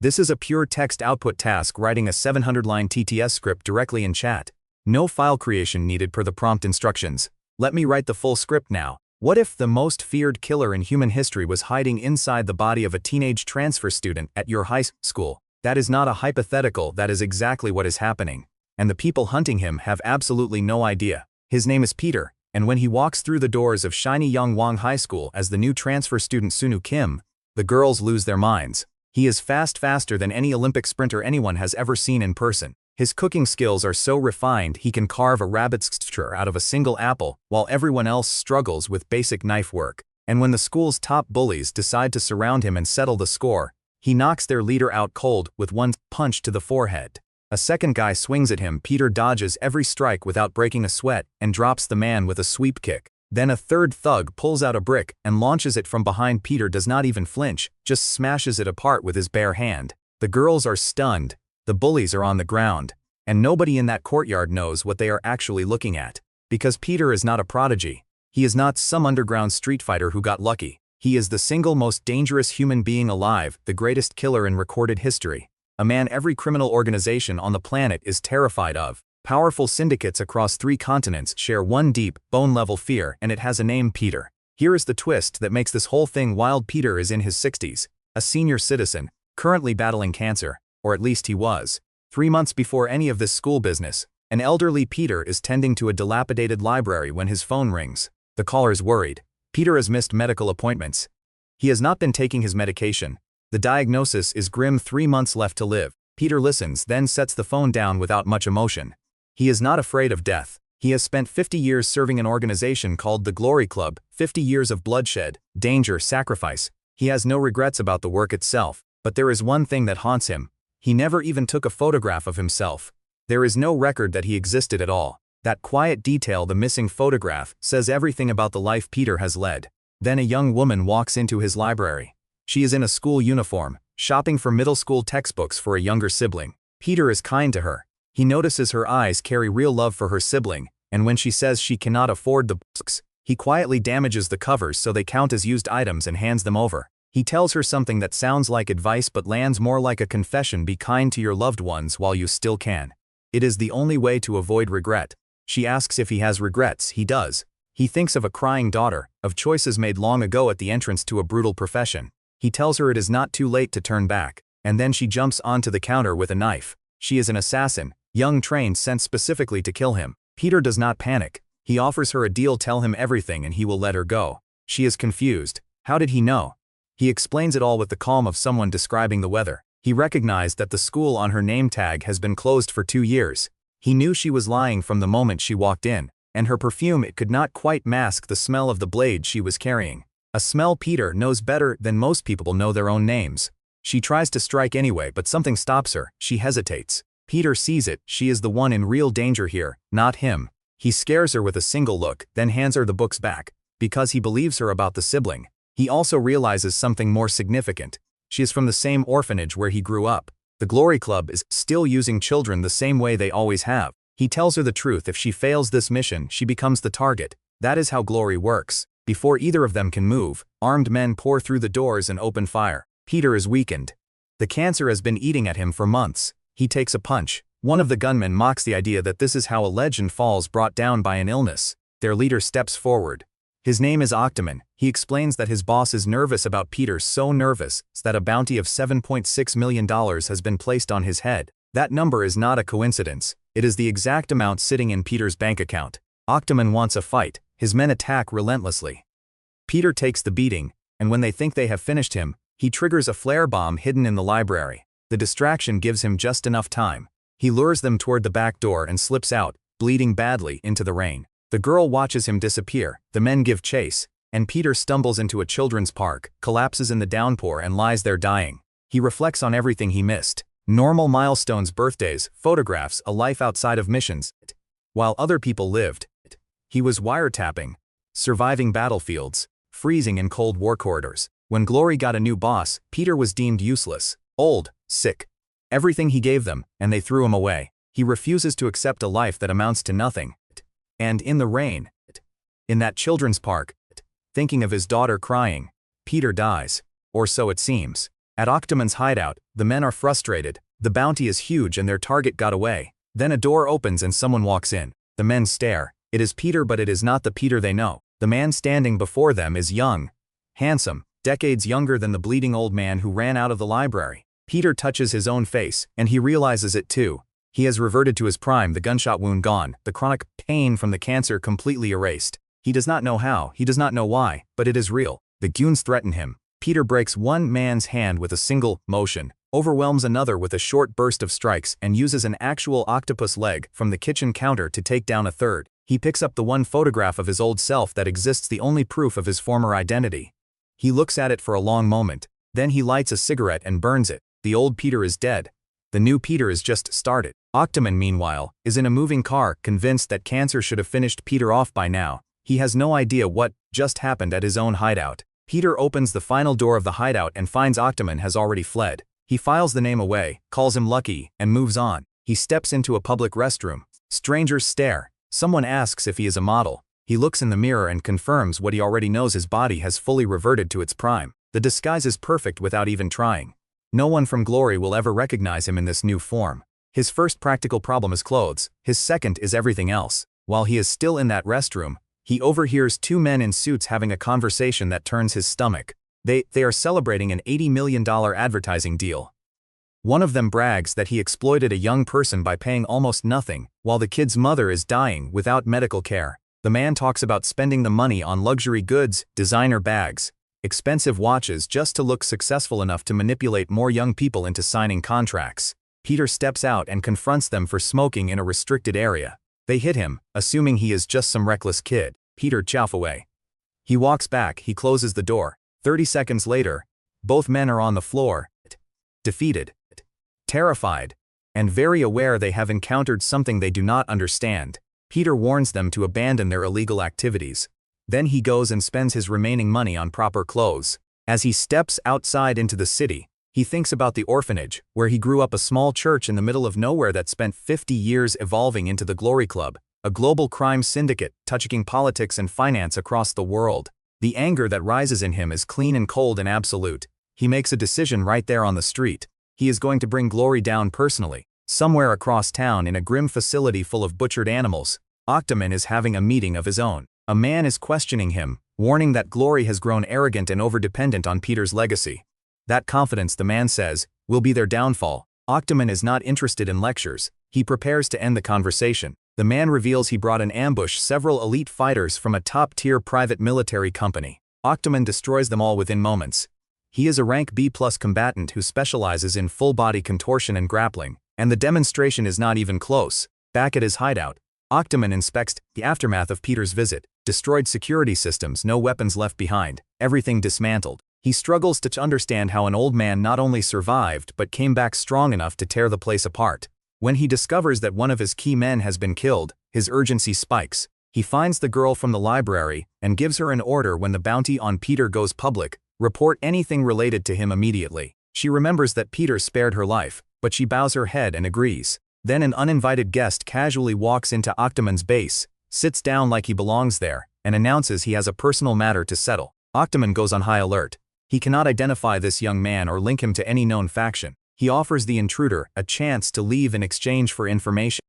This is a pure text output task, writing a 700-line TTS script directly in chat. No file creation needed per the prompt instructions. Let me write the full script now. What if the most feared killer in human history was hiding inside the body of a teenage transfer student at your high school? That is not a hypothetical, that is exactly what is happening. And the people hunting him have absolutely no idea. His name is Peter, and when he walks through the doors of shiny Yongwang High School as the new transfer student Sunu Kim, the girls lose their minds. He is faster than any Olympic sprinter anyone has ever seen in person. His cooking skills are so refined he can carve a rabbit's structure out of a single apple, while everyone else struggles with basic knife work. And when the school's top bullies decide to surround him and settle the score, he knocks their leader out cold with one punch to the forehead. A second guy swings at him. Peter dodges every strike without breaking a sweat and drops the man with a sweep kick. Then a third thug pulls out a brick and launches it from behind. Peter does not even flinch, just smashes it apart with his bare hand. The girls are stunned, the bullies are on the ground, and nobody in that courtyard knows what they are actually looking at. Because Peter is not a prodigy. He is not some underground street fighter who got lucky. He is the single most dangerous human being alive, the greatest killer in recorded history. A man every criminal organization on the planet is terrified of. Powerful syndicates across 3 continents share one deep, bone-level fear, and it has a name: Peter. Here is the twist that makes this whole thing wild. Peter is in his 60s, a senior citizen, currently battling cancer, or at least he was. 3 months before any of this school business, an elderly Peter is tending to a dilapidated library when his phone rings. The caller's worried. Peter has missed medical appointments. He has not been taking his medication. The diagnosis is grim: 3 months left to live. Peter listens, then sets the phone down without much emotion. He is not afraid of death. He has spent 50 years serving an organization called the Glory Club, 50 years of bloodshed, danger, sacrifice. He has no regrets about the work itself, but there is one thing that haunts him. He never even took a photograph of himself. There is no record that he existed at all. That quiet detail, the missing photograph, says everything about the life Peter has led. Then a young woman walks into his library. She is in a school uniform, shopping for middle school textbooks for a younger sibling. Peter is kind to her. He notices her eyes carry real love for her sibling, and when she says she cannot afford the books, he quietly damages the covers so they count as used items and hands them over. He tells her something that sounds like advice but lands more like a confession: be kind to your loved ones while you still can. It is the only way to avoid regret. She asks if he has regrets. He does. He thinks of a crying daughter, of choices made long ago at the entrance to a brutal profession. He tells her it is not too late to turn back, and then she jumps onto the counter with a knife. She is an assassin, young, trained, sent specifically to kill him. Peter does not panic. He offers her a deal: tell him everything and he will let her go. She is confused. How did he know? He explains it all with the calm of someone describing the weather. He recognized that the school on her name tag has been closed for 2 years. He knew she was lying from the moment she walked in, and her perfume, it could not quite mask the smell of the blade she was carrying. A smell Peter knows better than most people know their own names. She tries to strike anyway, but something stops her. She hesitates. Peter sees it. She is the one in real danger here, not him. He scares her with a single look, then hands her the books back, because he believes her about the sibling. He also realizes something more significant. She is from the same orphanage where he grew up. The Glory Club is still using children the same way they always have. He tells her the truth: if she fails this mission, she becomes the target. That is how Glory works. Before either of them can move, armed men pour through the doors and open fire. Peter is weakened. The cancer has been eating at him for months. He takes a punch. One of the gunmen mocks the idea that this is how a legend falls, brought down by an illness. Their leader steps forward. His name is Octaman. He explains that his boss is nervous about Peter, so nervous that a bounty of $7.6 million has been placed on his head. That number is not a coincidence. It is the exact amount sitting in Peter's bank account. Octaman wants a fight. His men attack relentlessly. Peter takes the beating, and when they think they have finished him, he triggers a flare bomb hidden in the library. The distraction gives him just enough time. He lures them toward the back door and slips out, bleeding badly, into the rain. The girl watches him disappear. The men give chase, and Peter stumbles into a children's park, collapses in the downpour, and lies there dying. He reflects on everything he missed. Normal milestones, birthdays, photographs, a life outside of missions. While other people lived, he was wiretapping, surviving battlefields, freezing in cold war corridors. When Glory got a new boss, Peter was deemed useless, old, sick. Everything he gave them, and they threw him away. He refuses to accept a life that amounts to nothing. And in the rain, in that children's park, thinking of his daughter crying, Peter dies. Or so it seems. At Octoman's hideout, the men are frustrated. The bounty is huge and their target got away. Then a door opens and someone walks in. The men stare. It is Peter, but it is not the Peter they know. The man standing before them is young, handsome, decades younger than the bleeding old man who ran out of the library. Peter touches his own face, and he realizes it too. He has reverted to his prime, the gunshot wound gone, the chronic pain from the cancer completely erased. He does not know how, he does not know why, but it is real. The goons threaten him. Peter breaks one man's hand with a single motion, overwhelms another with a short burst of strikes, and uses an actual octopus leg from the kitchen counter to take down a third. He picks up the one photograph of his old self that exists, the only proof of his former identity. He looks at it for a long moment. Then he lights a cigarette and burns it. The old Peter is dead. The new Peter is just started. Octoman, meanwhile, is in a moving car, convinced that cancer should have finished Peter off by now. He has no idea what just happened at his own hideout. Peter opens the final door of the hideout and finds Octoman has already fled. He files the name away, calls him lucky, and moves on. He steps into a public restroom. Strangers stare. Someone asks if he is a model. He looks in the mirror and confirms what he already knows: his body has fully reverted to its prime. The disguise is perfect without even trying. No one from Glory will ever recognize him in this new form. His first practical problem is clothes. His second is everything else. While he is still in that restroom, he overhears two men in suits having a conversation that turns his stomach. They are celebrating an $80 million advertising deal. One of them brags that he exploited a young person by paying almost nothing, while the kid's mother is dying without medical care. The man talks about spending the money on luxury goods, designer bags, expensive watches, just to look successful enough to manipulate more young people into signing contracts. Peter steps out and confronts them for smoking in a restricted area. They hit him, assuming he is just some reckless kid. Peter choughs away. He walks back, he closes the door. 30 seconds later, both men are on the floor, defeated, terrified, and very aware they have encountered something they do not understand. Peter warns them to abandon their illegal activities. Then he goes and spends his remaining money on proper clothes. As he steps outside into the city, he thinks about the orphanage, where he grew up, a small church in the middle of nowhere that spent 50 years evolving into the Glory Club, a global crime syndicate touching politics and finance across the world. The anger that rises in him is clean and cold and absolute. He makes a decision right there on the street. He is going to bring Glory down personally. Somewhere across town, in a grim facility full of butchered animals, Octoman is having a meeting of his own. A man is questioning him, warning that Glory has grown arrogant and overdependent on Peter's legacy. That confidence, the man says, will be their downfall. Octoman is not interested in lectures. He prepares to end the conversation. The man reveals he brought an ambush several elite fighters from a top-tier private military company. Octoman destroys them all within moments. He is a rank B+ combatant who specializes in full-body contortion and grappling, and the demonstration is not even close. Back at his hideout, Octoman inspects the aftermath of Peter's visit. Destroyed security systems, no weapons left behind, everything dismantled. He struggles to understand how an old man not only survived but came back strong enough to tear the place apart. When he discovers that one of his key men has been killed, his urgency spikes. He finds the girl from the library and gives her an order: when the bounty on Peter goes public, report anything related to him immediately. She remembers that Peter spared her life, but she bows her head and agrees. Then an uninvited guest casually walks into Octoman's base, sits down like he belongs there, and announces he has a personal matter to settle. Octoman goes on high alert. He cannot identify this young man or link him to any known faction. He offers the intruder a chance to leave in exchange for information.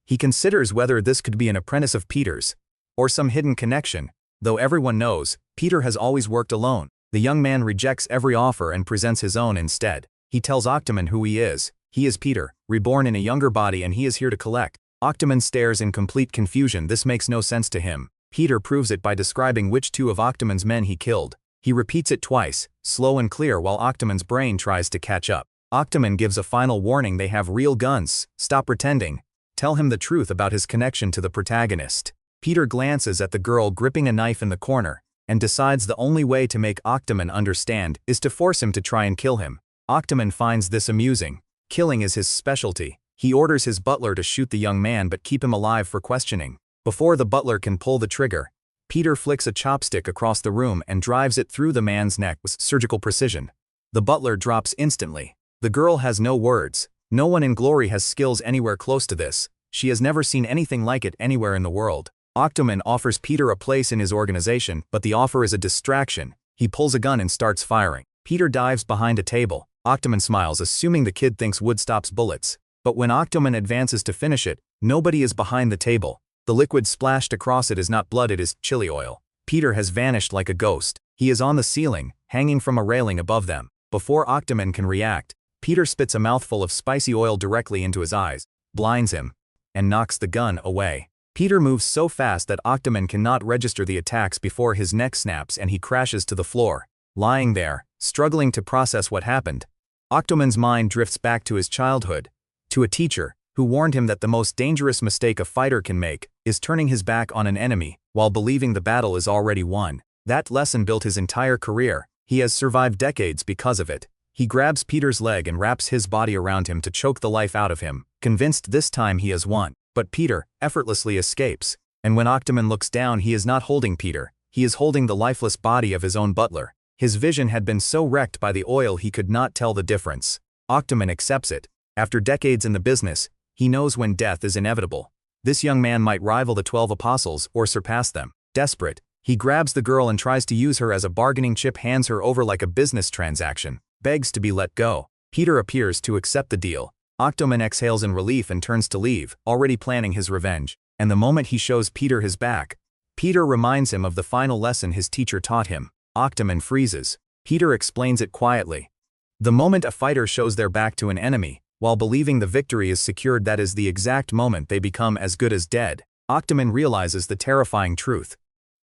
He considers whether this could be an apprentice of Peter's, or some hidden connection, though everyone knows Peter has always worked alone. The young man rejects every offer and presents his own instead. He tells Octoman who he is. He is Peter, reborn in a younger body, and he is here to collect. Octoman stares in complete confusion. This makes no sense to him. Peter proves it by describing which two of Octoman's men he killed. He repeats it twice, slow and clear, while Octoman's brain tries to catch up. Octoman gives a final warning: they have real guns, stop pretending. Tell him the truth about his connection to the protagonist. Peter glances at the girl gripping a knife in the corner, and decides the only way to make Octoman understand is to force him to try and kill him. Octoman finds this amusing. Killing is his specialty. He orders his butler to shoot the young man but keep him alive for questioning. Before the butler can pull the trigger, Peter flicks a chopstick across the room and drives it through the man's neck with surgical precision. The butler drops instantly. The girl has no words. No one in Glory has skills anywhere close to this. She has never seen anything like it anywhere in the world. Octoman offers Peter a place in his organization, but the offer is a distraction. He pulls a gun and starts firing. Peter dives behind a table. Octoman smiles, assuming the kid thinks wood stops bullets. But when Octoman advances to finish it, nobody is behind the table. The liquid splashed across it is not blood, it is chili oil. Peter has vanished like a ghost. He is on the ceiling, hanging from a railing above them. Before Octoman can react, Peter spits a mouthful of spicy oil directly into his eyes, blinds him, and knocks the gun away. Peter moves so fast that Octoman cannot register the attacks before his neck snaps and he crashes to the floor. Lying there, struggling to process what happened, Octoman's mind drifts back to his childhood, to a teacher who warned him that the most dangerous mistake a fighter can make is turning his back on an enemy while believing the battle is already won. That lesson built his entire career. He has survived decades because of it. He grabs Peter's leg and wraps his body around him to choke the life out of him, convinced this time he has won. But Peter effortlessly escapes. And when Octoman looks down, he is not holding Peter. He is holding the lifeless body of his own butler. His vision had been so wrecked by the oil he could not tell the difference. Octoman accepts it. After decades in the business, he knows when death is inevitable. This young man might rival the 12 apostles or surpass them. Desperate, he grabs the girl and tries to use her as a bargaining chip, hands her over like a business transaction, begs to be let go. Peter appears to accept the deal. Octoman exhales in relief and turns to leave, already planning his revenge. And the moment he shows Peter his back, Peter reminds him of the final lesson his teacher taught him. Octoman freezes. Peter explains it quietly. The moment a fighter shows their back to an enemy, while believing the victory is secured, that is the exact moment they become as good as dead. Octoman realizes the terrifying truth.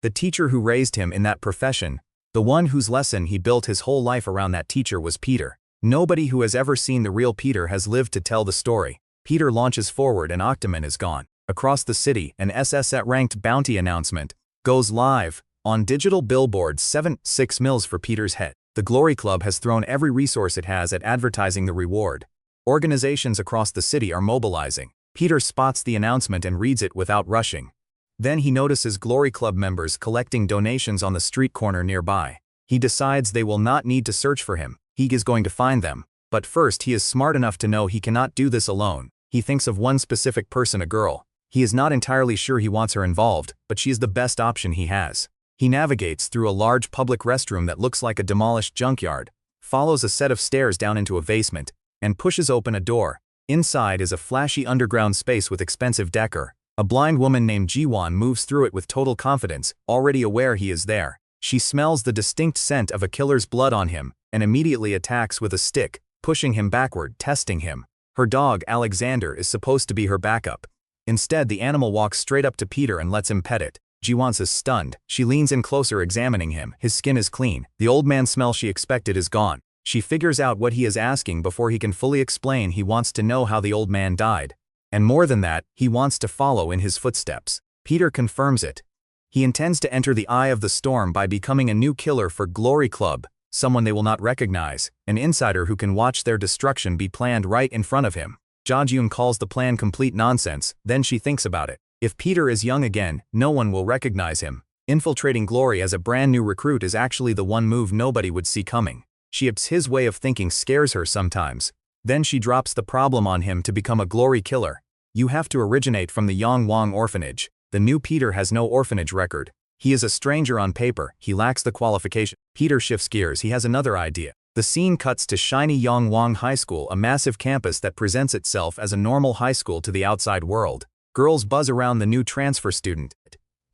The teacher who raised him in that profession, the one whose lesson he built his whole life around, that teacher was Peter. Nobody who has ever seen the real Peter has lived to tell the story. Peter launches forward and Octoman is gone. Across the city, an SSS-ranked bounty announcement goes live. On digital billboards, 6 mils for Peter's head. The Glory Club has thrown every resource it has at advertising the reward. Organizations across the city are mobilizing. Peter spots the announcement and reads it without rushing. Then he notices Glory Club members collecting donations on the street corner nearby. He decides they will not need to search for him. He is going to find them. But first, he is smart enough to know he cannot do this alone. He thinks of one specific person, a girl. He is not entirely sure he wants her involved, but she is the best option he has. He navigates through a large public restroom that looks like a demolished junkyard, follows a set of stairs down into a basement, and pushes open a door. Inside is a flashy underground space with expensive decor. A blind woman named Jiwon moves through it with total confidence, already aware he is there. She smells the distinct scent of a killer's blood on him, and immediately attacks with a stick, pushing him backward, testing him. Her dog, Alexander, is supposed to be her backup. Instead, the animal walks straight up to Peter and lets him pet it. Jiwon is stunned. She leans in closer, examining him. His skin is clean. The old man smell she expected is gone. She figures out what he is asking before he can fully explain. He wants to know how the old man died. And more than that, he wants to follow in his footsteps. Peter confirms it. He intends to enter the eye of the storm by becoming a new killer for Glory Club, someone they will not recognize, an insider who can watch their destruction be planned right in front of him. Jajun calls the plan complete nonsense, then she thinks about it. If Peter is young again, no one will recognize him. Infiltrating Glory as a brand new recruit is actually the one move nobody would see coming. His way of thinking scares her sometimes. Then she drops the problem on him to become a Glory killer. You have to originate from the Yongwang orphanage. The new Peter has no orphanage record. He is a stranger on paper. He lacks the qualification. Peter shifts gears. He has another idea. The scene cuts to shiny Yongwang High School, a massive campus that presents itself as a normal high school to the outside world. Girls buzz around the new transfer student,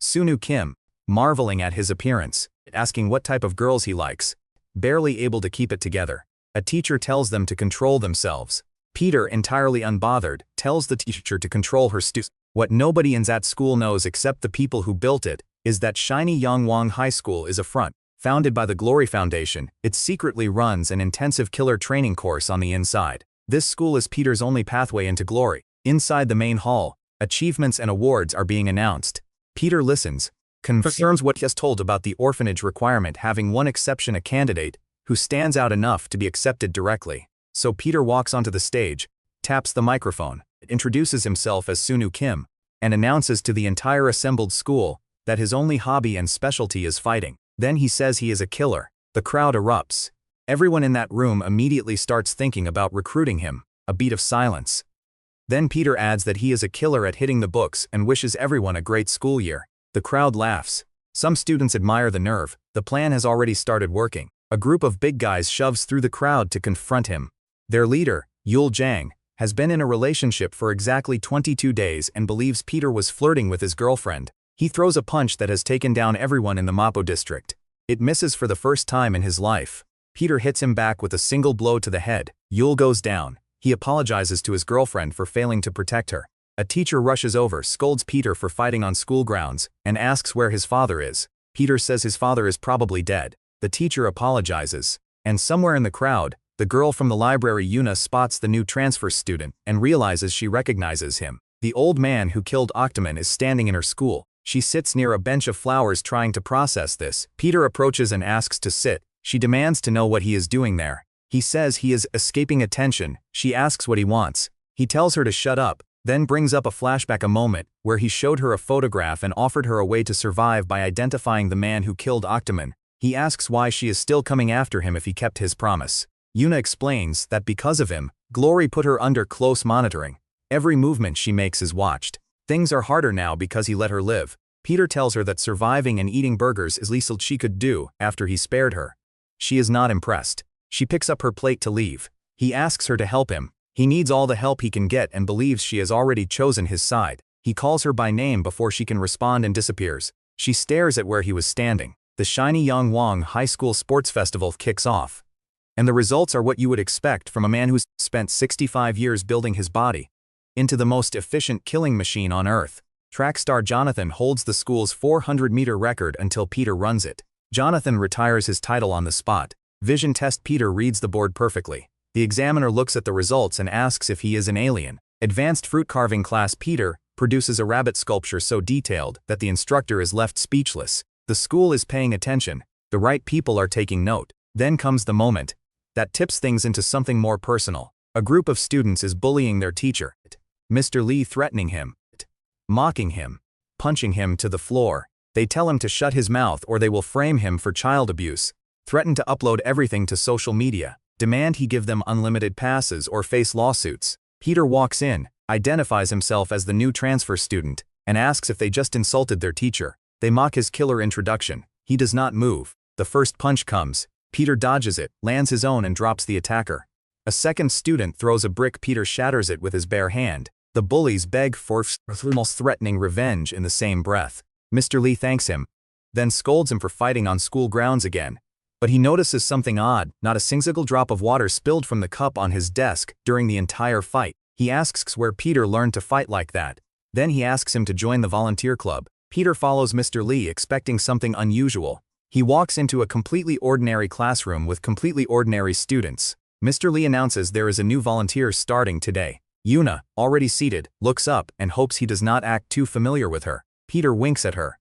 Sunu Kim, marveling at his appearance, asking what type of girls he likes. Barely able to keep it together. A teacher tells them to control themselves. Peter, entirely unbothered, tells the teacher to control her students. What nobody in that school knows except the people who built it is that shiny Yongwang High School is a front. Founded by the Glory Foundation, it secretly runs an intensive killer training course on the inside. This school is Peter's only pathway into glory. Inside the main hall, achievements and awards are being announced. Peter listens, confirms what he has told about the orphanage requirement, having one exception, a candidate who stands out enough to be accepted directly. So Peter walks onto the stage, taps the microphone, introduces himself as Sunu Kim, and announces to the entire assembled school that his only hobby and specialty is fighting. Then he says he is a killer. The crowd erupts. Everyone in that room immediately starts thinking about recruiting him. A beat of silence. Then Peter adds that he is a killer at hitting the books and wishes everyone a great school year. The crowd laughs. Some students admire the nerve. The plan has already started working. A group of big guys shoves through the crowd to confront him. Their leader, Yul Jang, has been in a relationship for exactly 22 days and believes Peter was flirting with his girlfriend. He throws a punch that has taken down everyone in the Mapo district. It misses for the first time in his life. Peter hits him back with a single blow to the head. Yul goes down. He apologizes to his girlfriend for failing to protect her. A teacher rushes over, scolds Peter for fighting on school grounds, and asks where his father is. Peter says his father is probably dead. The teacher apologizes. And somewhere in the crowd, the girl from the library Yuna spots the new transfer student and realizes she recognizes him. The old man who killed Octaman is standing in her school. She sits near a bench of flowers trying to process this. Peter approaches and asks to sit. She demands to know what he is doing there. He says he is escaping attention. She asks what he wants. He tells her to shut up, then brings up a flashback, a moment where he showed her a photograph and offered her a way to survive by identifying the man who killed Octaman. He asks why she is still coming after him if he kept his promise. Yuna explains that because of him, Glory put her under close monitoring. Every movement she makes is watched. Things are harder now because he let her live. Peter tells her that surviving and eating burgers is least she could do after he spared her. She is not impressed. She picks up her plate to leave. He asks her to help him. He needs all the help he can get and believes she has already chosen his side. He calls her by name before she can respond and disappears. She stares at where he was standing. The shiny Yangwang High School Sports Festival kicks off. And the results are what you would expect from a man who's spent 65 years building his body into the most efficient killing machine on Earth. Track star Jonathan holds the school's 400-meter record until Peter runs it. Jonathan retires his title on the spot. Vision test Peter reads the board perfectly. The examiner looks at the results and asks if he is an alien. Advanced fruit carving class Peter produces a rabbit sculpture so detailed that the instructor is left speechless. The school is paying attention. The right people are taking note. Then comes the moment that tips things into something more personal. A group of students is bullying their teacher. Mr. Lee threatening him, mocking him, punching him to the floor. They tell him to shut his mouth or they will frame him for child abuse, threaten to upload everything to social media, demand he give them unlimited passes or face lawsuits. Peter walks in, identifies himself as the new transfer student, and asks if they just insulted their teacher. They mock his killer introduction. He does not move. The first punch comes. Peter dodges it, lands his own and drops the attacker. A second student throws a brick. Peter shatters it with his bare hand. The bullies beg for almost threatening revenge in the same breath. Mr. Lee thanks him, then scolds him for fighting on school grounds again. But he notices something odd. Not a single drop of water spilled from the cup on his desk during the entire fight. He asks where Peter learned to fight like that. Then he asks him to join the volunteer club. Peter follows Mr. Lee expecting something unusual. He walks into a completely ordinary classroom with completely ordinary students. Mr. Lee announces there is a new volunteer starting today. Yuna, already seated, looks up and hopes he does not act too familiar with her. Peter winks at her.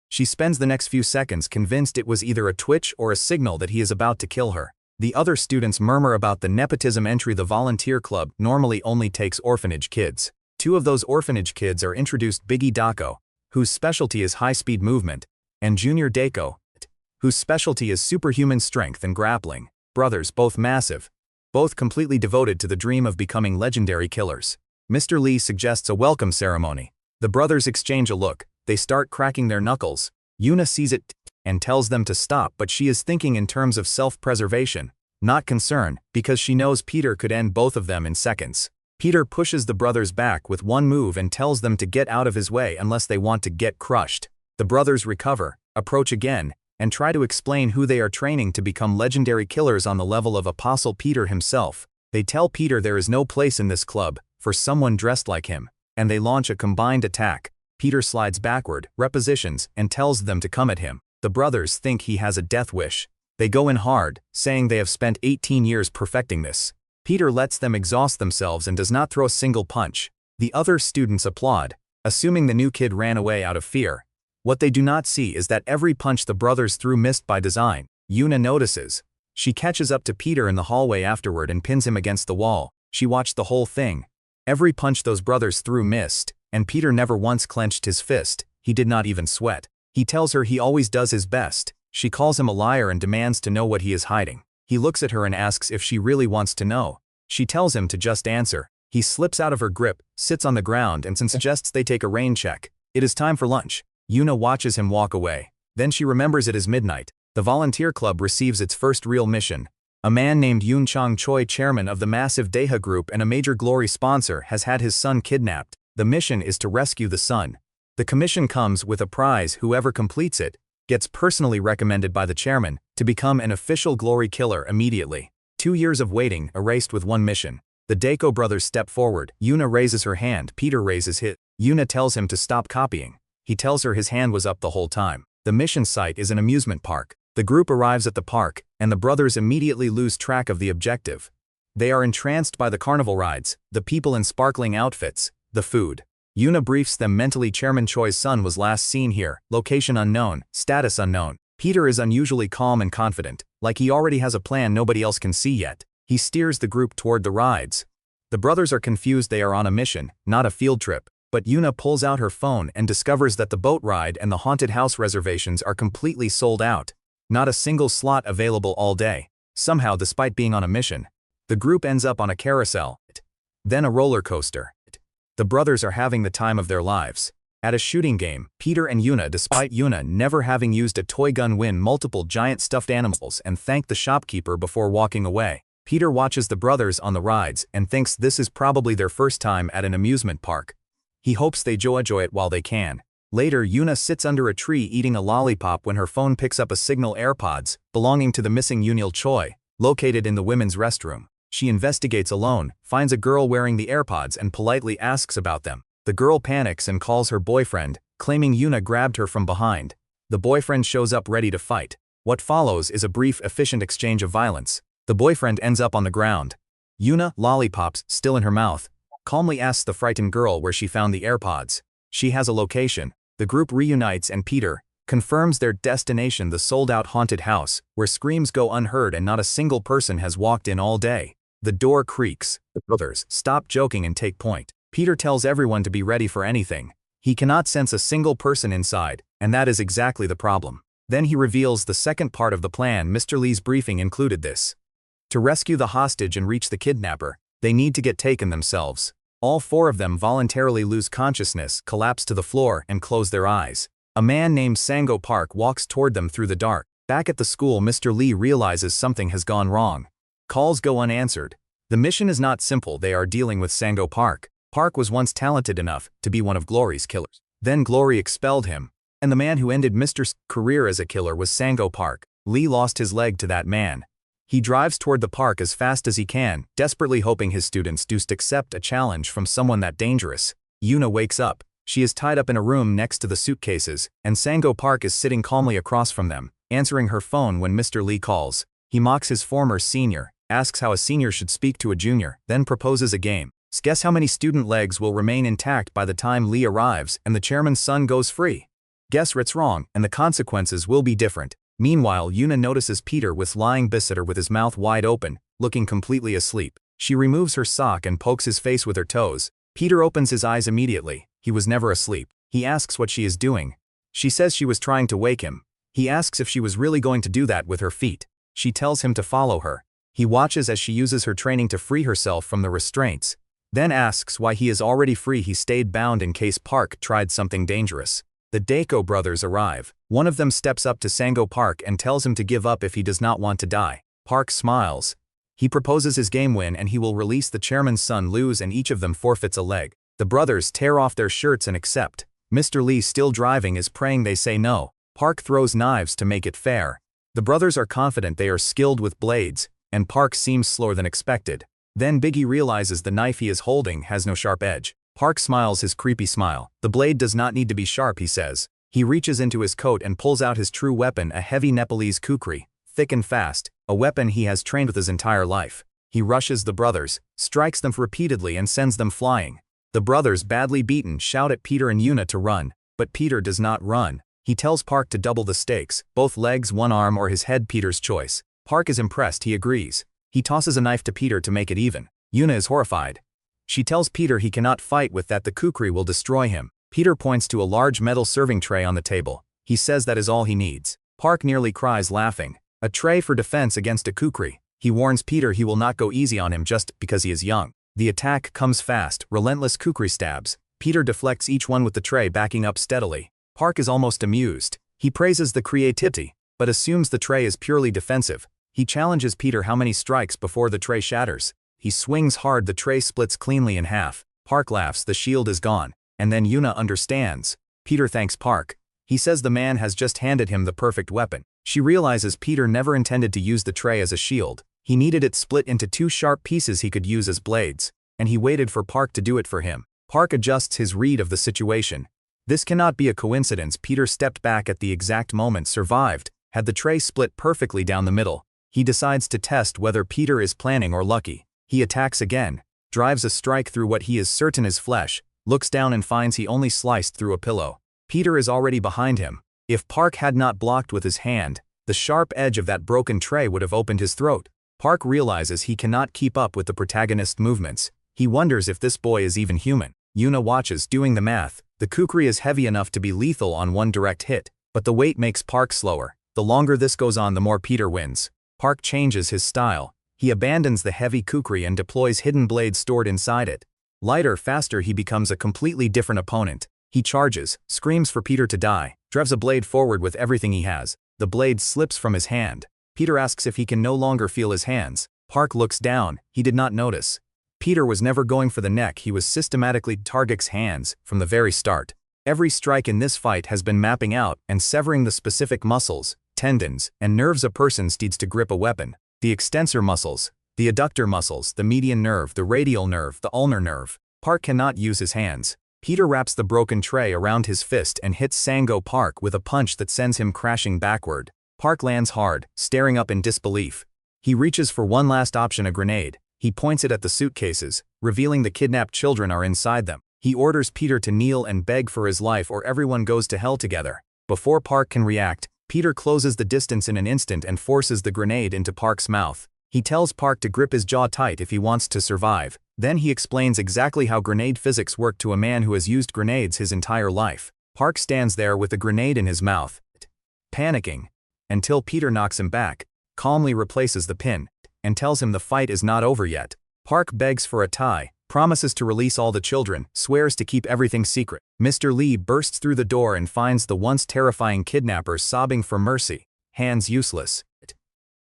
She spends the next few seconds convinced it was either a twitch or a signal that he is about to kill her. The other students murmur about the nepotism entry. The volunteer club normally only takes orphanage kids. Two of those orphanage kids are introduced: Biggie Dako, whose specialty is high-speed movement, and Junior Dako, whose specialty is superhuman strength and grappling. Brothers, both massive, both completely devoted to the dream of becoming legendary killers. Mr. Lee suggests a welcome ceremony. The brothers exchange a look. They start cracking their knuckles. Yuna sees it and tells them to stop, but she is thinking in terms of self-preservation, not concern, because she knows Peter could end both of them in seconds. Peter pushes the brothers back with one move and tells them to get out of his way unless they want to get crushed. The brothers recover, approach again, and try to explain who they are training to become legendary killers on the level of Apostle Peter himself. They tell Peter there is no place in this club for someone dressed like him, and they launch a combined attack. Peter slides backward, repositions, and tells them to come at him. The brothers think he has a death wish. They go in hard, saying they have spent 18 years perfecting this. Peter lets them exhaust themselves and does not throw a single punch. The other students applaud, assuming the new kid ran away out of fear. What they do not see is that every punch the brothers threw missed by design. Yuna notices. She catches up to Peter in the hallway afterward and pins him against the wall. She watched the whole thing. Every punch those brothers threw missed, and Peter never once clenched his fist. He did not even sweat. He tells her he always does his best. She calls him a liar and demands to know what he is hiding. He looks at her and asks if she really wants to know. She tells him to just answer. He slips out of her grip, sits on the ground and suggests they take a rain check. It is time for lunch. Yuna watches him walk away. Then she remembers it is midnight. The volunteer club receives its first real mission. A man named Yoon Chang-choi, chairman of the massive Daeha group and a major Glory sponsor, has had his son kidnapped. The mission is to rescue the son. The commission comes with a prize. Whoever completes it gets personally recommended by the chairman to become an official Glory killer immediately. 2 years of waiting erased with one mission. The Daeko brothers step forward. Yoona raises her hand. Peter raises his. Yoona tells him to stop copying. He tells her his hand was up the whole time. The mission site is an amusement park. The group arrives at the park, and the brothers immediately lose track of the objective. They are entranced by the carnival rides, the people in sparkling outfits, the food. Yoona briefs them mentally. Chairman Choi's son was last seen here, location unknown, status unknown. Peter is unusually calm and confident, like he already has a plan nobody else can see yet. He steers the group toward the rides. The brothers are confused. They are on a mission, not a field trip. But Yoona pulls out her phone and discovers that the boat ride and the haunted house reservations are completely sold out. Not a single slot available all day. Somehow, despite being on a mission, the group ends up on a carousel, then a roller coaster. The brothers are having the time of their lives. At a shooting game, Peter and Yoona, despite Yoona never having used a toy gun, win multiple giant stuffed animals and thank the shopkeeper before walking away. Peter watches the brothers on the rides and thinks this is probably their first time at an amusement park. He hopes they enjoy it while they can. Later, Yoona sits under a tree eating a lollipop when her phone picks up a Signal AirPods belonging to the missing Yoonil Choi, located in the women's restroom. She investigates alone, finds a girl wearing the AirPods and politely asks about them. The girl panics and calls her boyfriend, claiming Yoona grabbed her from behind. The boyfriend shows up ready to fight. What follows is a brief, efficient exchange of violence. The boyfriend ends up on the ground. Yoona, lollipops still in her mouth, calmly asks the frightened girl where she found the AirPods. She has a location. The group reunites and Peter confirms their destination, the sold-out haunted house, where screams go unheard and not a single person has walked in all day. The door creaks. The brothers stop joking and take point. Peter tells everyone to be ready for anything. He cannot sense a single person inside, and that is exactly the problem. Then he reveals the second part of the plan. Mr. Lee's briefing included this. To rescue the hostage and reach the kidnapper, they need to get taken themselves. All 4 of them voluntarily lose consciousness, collapse to the floor, and close their eyes. A man named Sango Park walks toward them through the dark. Back at the school, Mr. Lee realizes something has gone wrong. Calls go unanswered. The mission is not simple. They are dealing with Sango Park. Park was once talented enough to be one of Glory's killers. Then Glory expelled him, and the man who ended Mr.'s career as a killer was Sango Park. Lee lost his leg to that man. He drives toward the park as fast as he can, desperately hoping his students do accept a challenge from someone that dangerous. Yoona wakes up. She is tied up in a room next to the suitcases, and Sango Park is sitting calmly across from them, answering her phone when Mr. Lee calls. He mocks his former senior, asks how a senior should speak to a junior, then proposes a game. Guess how many student legs will remain intact by the time Lee arrives and the chairman's son goes free? Guess what's wrong, and the consequences will be different. Meanwhile, Yoona notices Peter was lying beside her with his mouth wide open, looking completely asleep. She removes her sock and pokes his face with her toes. Peter opens his eyes immediately. He was never asleep. He asks what she is doing. She says she was trying to wake him. He asks if she was really going to do that with her feet. She tells him to follow her. He watches as she uses her training to free herself from the restraints. Then asks why he is already free. He stayed bound in case Park tried something dangerous. The Daeko brothers arrive. One of them steps up to Sango Park and tells him to give up if he does not want to die. Park smiles. He proposes his game win and he will release the chairman's son lose and each of them forfeits a leg. The brothers tear off their shirts and accept. Mr. Lee, still driving, is praying they say no. Park throws knives to make it fair. The brothers are confident they are skilled with blades, and Park seems slower than expected. Then Biggie realizes the knife he is holding has no sharp edge. Park smiles his creepy smile. The blade does not need to be sharp, he says. He reaches into his coat and pulls out his true weapon, a heavy Nepalese kukri, thick and fast, a weapon he has trained with his entire life. He rushes the brothers, strikes them repeatedly and sends them flying. The brothers, badly beaten, shout at Peter and Yoona to run, but Peter does not run. He tells Park to double the stakes, both legs, one arm or his head, Peter's choice. Park is impressed, he agrees. He tosses a knife to Peter to make it even. Yoona is horrified. She tells Peter he cannot fight with that, the kukri will destroy him. Peter points to a large metal serving tray on the table. He says that is all he needs. Park nearly cries laughing. A tray for defense against a kukri. He warns Peter he will not go easy on him just because he is young. The attack comes fast, relentless kukri stabs. Peter deflects each one with the tray backing up steadily. Park is almost amused. He praises the creativity but assumes the tray is purely defensive. He challenges Peter how many strikes before the tray shatters. He swings hard, the tray splits cleanly in half. Park laughs, the shield is gone. And then Yuna understands. Peter thanks Park. He says the man has just handed him the perfect weapon. She realizes Peter never intended to use the tray as a shield. He needed it split into 2 sharp pieces he could use as blades, and he waited for Park to do it for him. Park adjusts his read of the situation. This cannot be a coincidence. Peter stepped back at the exact moment, survived, had the tray split perfectly down the middle. He decides to test whether Peter is planning or lucky. He attacks again, drives a strike through what he is certain is flesh, looks down and finds he only sliced through a pillow. Peter is already behind him. If Park had not blocked with his hand, the sharp edge of that broken tray would have opened his throat. Park realizes he cannot keep up with the protagonist's movements. He wonders if this boy is even human. Yuna watches, doing the math. The kukri is heavy enough to be lethal on one direct hit, but the weight makes Park slower. The longer this goes on, the more Peter wins. Park changes his style. He abandons the heavy kukri and deploys hidden blades stored inside it. Lighter, faster, he becomes a completely different opponent. He charges, screams for Peter to die, drives a blade forward with everything he has. The blade slips from his hand. Peter asks if he can no longer feel his hands. Park looks down. He did not notice. Peter was never going for the neck. He was systematically targeting hands from the very start. Every strike in this fight has been mapping out and severing the specific muscles, tendons, and nerves a person needs to grip a weapon. The extensor muscles, the adductor muscles, the median nerve, the radial nerve, the ulnar nerve. Park cannot use his hands. Peter wraps the broken tray around his fist and hits Sango Park with a punch that sends him crashing backward. Park lands hard, staring up in disbelief. He reaches for one last option, a grenade. He points it at the suitcases, revealing the kidnapped children are inside them. He orders Peter to kneel and beg for his life or everyone goes to hell together. Before Park can react, Peter closes the distance in an instant and forces the grenade into Park's mouth. He tells Park to grip his jaw tight if he wants to survive. Then he explains exactly how grenade physics work to a man who has used grenades his entire life. Park stands there with the grenade in his mouth, panicking, until Peter knocks him back, calmly replaces the pin, and tells him the fight is not over yet. Park begs for a tie, promises to release all the children, swears to keep everything secret. Mr. Lee bursts through the door and finds the once terrifying kidnapper sobbing for mercy, hands useless,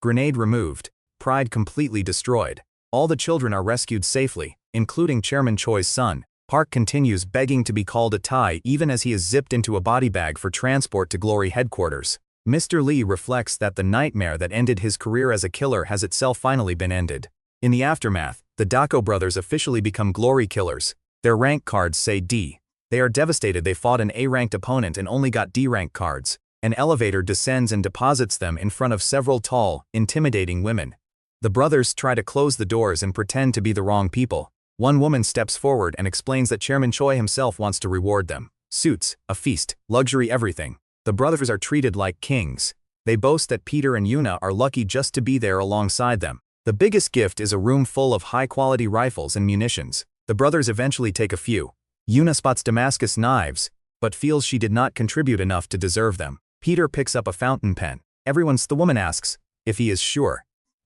grenade removed, pride completely destroyed. All the children are rescued safely, including Chairman Choi's son. Park continues begging to be called a tie even as he is zipped into a body bag for transport to Glory headquarters. Mr. Lee reflects that the nightmare that ended his career as a killer has itself finally been ended. In the aftermath, the Dako brothers officially become Glory killers. Their rank cards say D. They are devastated. They fought an A-ranked opponent and only got D-rank cards. An elevator descends and deposits them in front of several tall, intimidating women. The brothers try to close the doors and pretend to be the wrong people. One woman steps forward and explains that Chairman Choi himself wants to reward them. Suits, a feast, luxury, everything. The brothers are treated like kings. They boast that Peter and Yuna are lucky just to be there alongside them. The biggest gift is a room full of high-quality rifles and munitions. The brothers eventually take a few. Yuna spots Damascus knives, but feels she did not contribute enough to deserve them. Peter picks up a fountain pen. The woman asks if he is sure.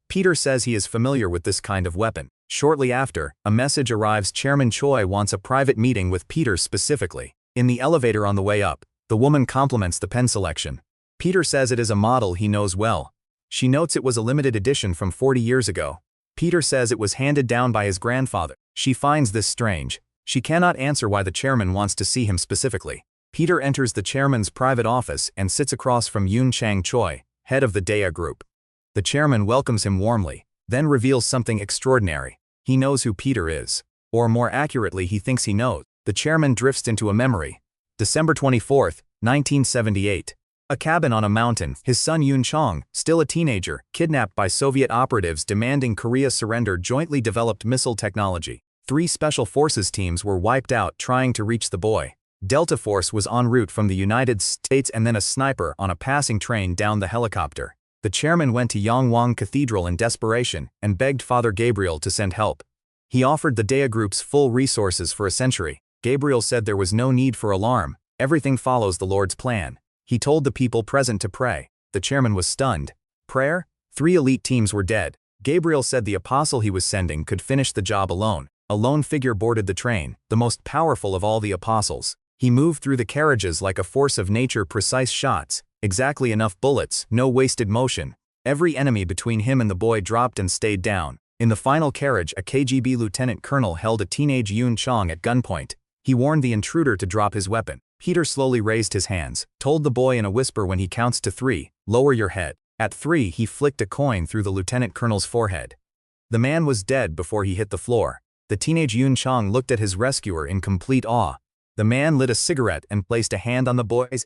Peter says he is familiar with this kind of weapon. Shortly after, a message arrives. Chairman Choi wants a private meeting with Peter specifically. In the elevator on the way up, the woman compliments the pen selection. Peter says it is a model he knows well. She notes it was a limited edition from 40 years ago. Peter says it was handed down by his grandfather. She finds this strange. She cannot answer why the chairman wants to see him specifically. Peter enters the chairman's private office and sits across from Yoon Chang Choi, head of the Dea group. The chairman welcomes him warmly, then reveals something extraordinary. He knows who Peter is. Or more accurately, he thinks he knows. The chairman drifts into a memory. December 24, 1978. A cabin on a mountain. His son Yoon Chong, still a teenager, kidnapped by Soviet operatives demanding Korea surrender jointly developed missile technology. 3 special forces teams were wiped out trying to reach the boy. Delta Force was en route from the United States and then a sniper on a passing train downed the helicopter. The chairman went to Yangwang Cathedral in desperation and begged Father Gabriel to send help. He offered the Dea group's full resources for a century. Gabriel said there was no need for alarm. Everything follows the Lord's plan. He told the people present to pray. The chairman was stunned. Prayer? 3 elite teams were dead. Gabriel said the apostle he was sending could finish the job alone. A lone figure boarded the train, the most powerful of all the apostles. He moved through the carriages like a force of nature, precise shots, Exactly enough bullets, no wasted motion. Every enemy between him and the boy dropped and stayed down. In the final carriage, a KGB lieutenant colonel held a teenage Yoon Chong at gunpoint. He warned the intruder to drop his weapon. Peter slowly raised his hands, told the boy in a whisper when he counts to 3, lower your head. At 3, he flicked a coin through the lieutenant colonel's forehead. The man was dead before he hit the floor. The teenage Yoon Chong looked at his rescuer in complete awe. The man lit a cigarette and placed a hand on the boy's.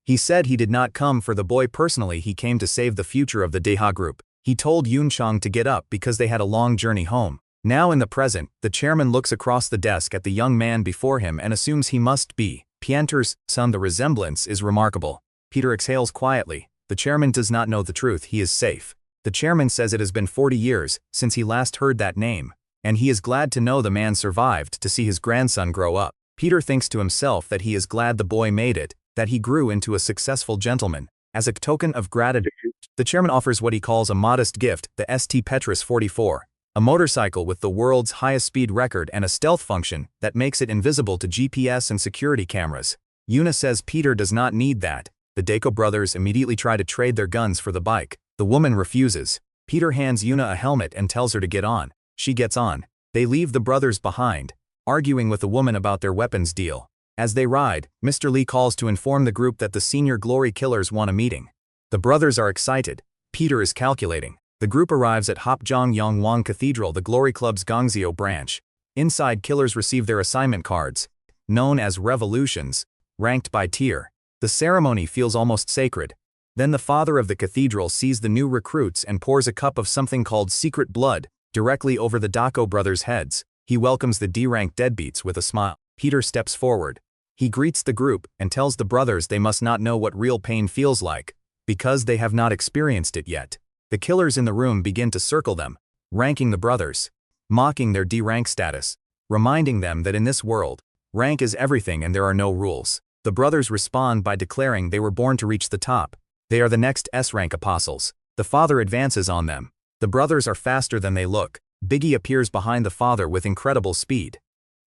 He said he did not come for the boy personally, he came to save the future of the Deha group. He told Yoon Chong to get up because they had a long journey home. Now in the present, the chairman looks across the desk at the young man before him and assumes he must be Pianter's son. The resemblance is remarkable. Peter exhales quietly. The chairman does not know the truth, he is safe. The chairman says it has been 40 years since he last heard that name, and he is glad to know the man survived to see his grandson grow up. Peter thinks to himself that he is glad the boy made it, that he grew into a successful gentleman. As a token of gratitude, the chairman offers what he calls a modest gift, the ST Petrus 44, a motorcycle with the world's highest speed record and a stealth function that makes it invisible to GPS and security cameras. Yuna says Peter does not need that. The Deko brothers immediately try to trade their guns for the bike. The woman refuses. Peter hands Yuna a helmet and tells her to get on. She gets on. They leave the brothers behind, arguing with the woman about their weapons deal. As they ride, Mr. Lee calls to inform the group that the senior glory killers want a meeting. The brothers are excited. Peter is calculating. The group arrives at Hopjong Yongwang Cathedral, the Glory Club's Gongzhou branch. Inside, killers receive their assignment cards, known as revolutions, ranked by tier. The ceremony feels almost sacred. Then the father of the cathedral sees the new recruits and pours a cup of something called secret blood directly over the Dako brothers' heads. He welcomes the D-rank deadbeats with a smile. Peter steps forward. He greets the group and tells the brothers they must not know what real pain feels like, because they have not experienced it yet. The killers in the room begin to circle them, ranking the brothers, mocking their D-rank status, reminding them that in this world, rank is everything and there are no rules. The brothers respond by declaring they were born to reach the top. They are the next S-rank apostles. The father advances on them. The brothers are faster than they look. Biggie appears behind the father with incredible speed.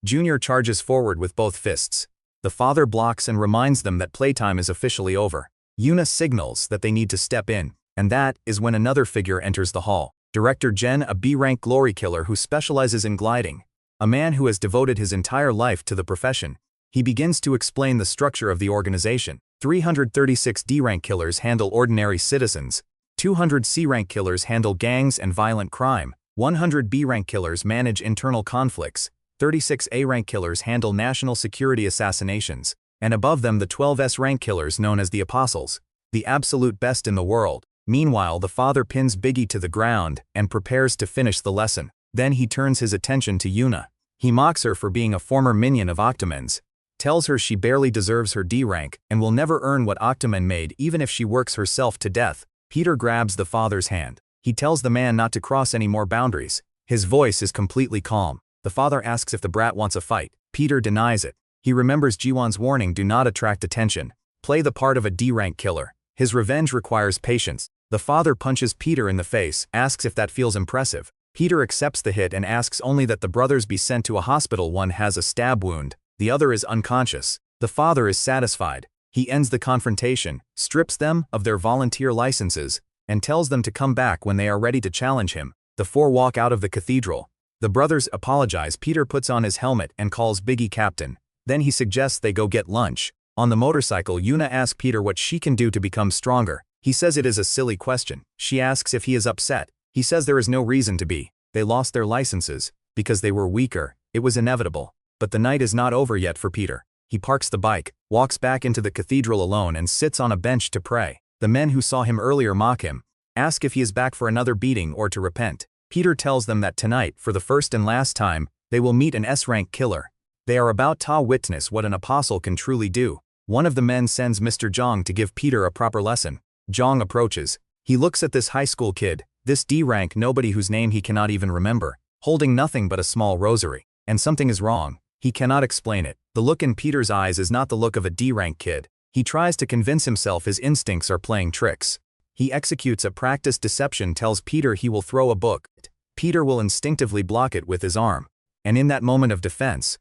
Junior charges forward with both fists. The father blocks and reminds them that playtime is officially over. Yuna signals that they need to step in, and that is when another figure enters the hall. Director Jen, a B-rank glory killer who specializes in gliding. A man who has devoted his entire life to the profession. He begins to explain the structure of the organization. 336 D-rank killers handle ordinary citizens. 200 C-rank killers handle gangs and violent crime. 100 B-rank killers manage internal conflicts. 36 A-rank killers handle national security assassinations, and above them the 12 S-rank killers known as the Apostles, the absolute best in the world. Meanwhile, the father pins Biggie to the ground and prepares to finish the lesson. Then he turns his attention to Yuna. He mocks her for being a former minion of Octoman's, tells her she barely deserves her D-rank and will never earn what Octoman made even if she works herself to death. Peter grabs the father's hand. He tells the man not to cross any more boundaries. His voice is completely calm. The father asks if the brat wants a fight. Peter denies it. He remembers Jiwon's warning, do not attract attention. Play the part of a D-rank killer. His revenge requires patience. The father punches Peter in the face, asks if that feels impressive. Peter accepts the hit and asks only that the brothers be sent to a hospital. One has a stab wound, the other is unconscious. The father is satisfied. He ends the confrontation, strips them of their volunteer licenses, and tells them to come back when they are ready to challenge him. The four walk out of the cathedral. The brothers apologize. Peter puts on his helmet and calls Biggie captain. Then he suggests they go get lunch. On the motorcycle, Yuna asks Peter what she can do to become stronger. He says it is a silly question. She asks if he is upset. He says there is no reason to be. They lost their licenses because they were weaker. It was inevitable. But the night is not over yet for Peter. He parks the bike, walks back into the cathedral alone and sits on a bench to pray. The men who saw him earlier mock him, ask if he is back for another beating or to repent. Peter tells them that tonight, for the first and last time, they will meet an S-rank killer. They are about to witness what an apostle can truly do. One of the men sends Mr. Jong to give Peter a proper lesson. Jong approaches. He looks at this high school kid, this D-rank nobody whose name he cannot even remember, holding nothing but a small rosary. And something is wrong. He cannot explain it. The look in Peter's eyes is not the look of a D-rank kid. He tries to convince himself his instincts are playing tricks. He executes a practiced deception, tells Peter he will throw a book. Peter will instinctively block it with his arm. And in that moment of defense,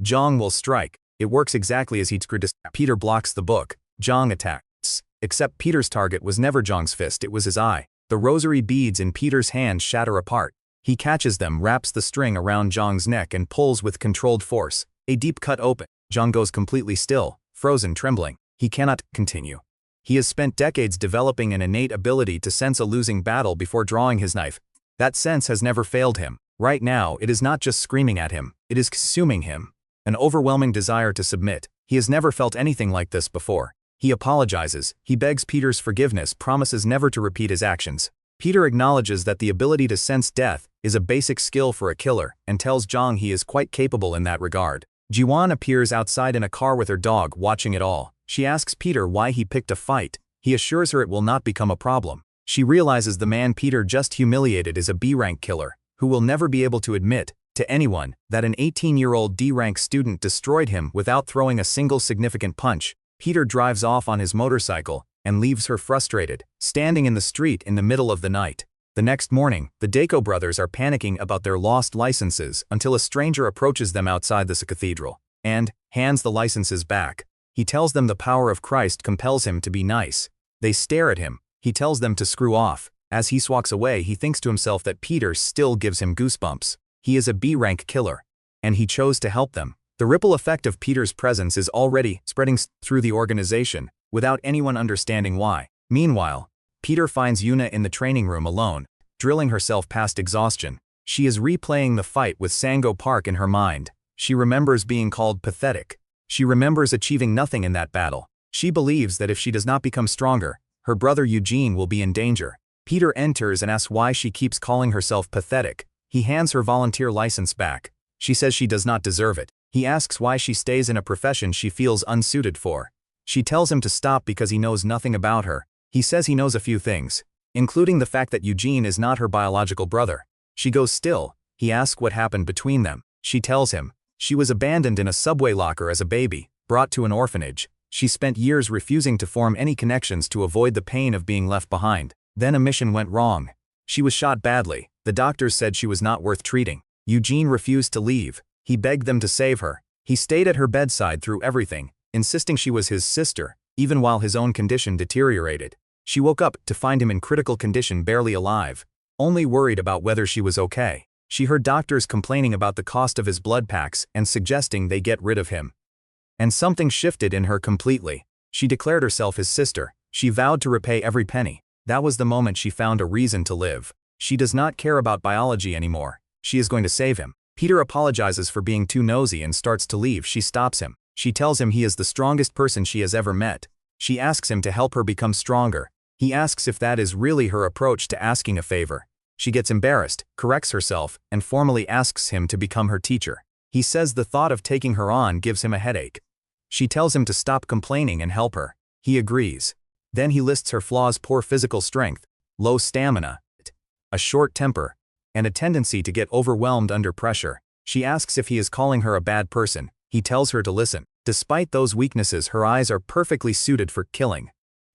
Jong will strike. It works exactly as he'd scripted. Peter blocks the book. Jong attacks. Except Peter's target was never Zhang's fist, it was his eye. The rosary beads in Peter's hand shatter apart. He catches them, wraps the string around Zhang's neck and pulls with controlled force. A deep cut open. Zhang goes completely still, frozen, trembling. He cannot continue. He has spent decades developing an innate ability to sense a losing battle before drawing his knife. That sense has never failed him. Right now, it is not just screaming at him, it is consuming him. An overwhelming desire to submit. He has never felt anything like this before. He apologizes, he begs Peter's forgiveness, promises never to repeat his actions. Peter acknowledges that the ability to sense death is a basic skill for a killer and tells Zhang he is quite capable in that regard. Jiwan appears outside in a car with her dog, watching it all. She asks Peter why he picked a fight. He assures her it will not become a problem. She realizes the man Peter just humiliated is a B-rank killer, who will never be able to admit to anyone that an 18-year-old D-rank student destroyed him without throwing a single significant punch. Peter drives off on his motorcycle and leaves her frustrated, standing in the street in the middle of the night. The next morning, the Dako brothers are panicking about their lost licenses until a stranger approaches them outside the cathedral and hands the licenses back. He tells them the power of Christ compels him to be nice. They stare at him. He tells them to screw off. As he walks away, he thinks to himself that Peter still gives him goosebumps. He is a B-rank killer, and he chose to help them. The ripple effect of Peter's presence is already spreading through the organization, without anyone understanding why. Meanwhile, Peter finds Yuna in the training room alone, drilling herself past exhaustion. She is replaying the fight with Sango Park in her mind. She remembers being called pathetic. She remembers achieving nothing in that battle. She believes that if she does not become stronger, her brother Eugene will be in danger. Peter enters and asks why she keeps calling herself pathetic. He hands her volunteer license back. She says she does not deserve it. He asks why she stays in a profession she feels unsuited for. She tells him to stop because he knows nothing about her. He says he knows a few things, including the fact that Eugene is not her biological brother. She goes still. He asks what happened between them. She tells him she was abandoned in a subway locker as a baby, brought to an orphanage. She spent years refusing to form any connections to avoid the pain of being left behind. Then a mission went wrong. She was shot badly. The doctors said she was not worth treating. Eugene refused to leave. He begged them to save her. He stayed at her bedside through everything, insisting she was his sister, even while his own condition deteriorated. She woke up to find him in critical condition, barely alive, only worried about whether she was okay. She heard doctors complaining about the cost of his blood packs and suggesting they get rid of him. And something shifted in her completely. She declared herself his sister. She vowed to repay every penny. That was the moment she found a reason to live. She does not care about biology anymore. She is going to save him. Peter apologizes for being too nosy and starts to leave. She stops him. She tells him he is the strongest person she has ever met. She asks him to help her become stronger. He asks if that is really her approach to asking a favor. She gets embarrassed, corrects herself, and formally asks him to become her teacher. He says the thought of taking her on gives him a headache. She tells him to stop complaining and help her. He agrees. Then he lists her flaws: poor physical strength, low stamina, a short temper, and a tendency to get overwhelmed under pressure. She asks if he is calling her a bad person. He tells her to listen. Despite those weaknesses, her eyes are perfectly suited for killing.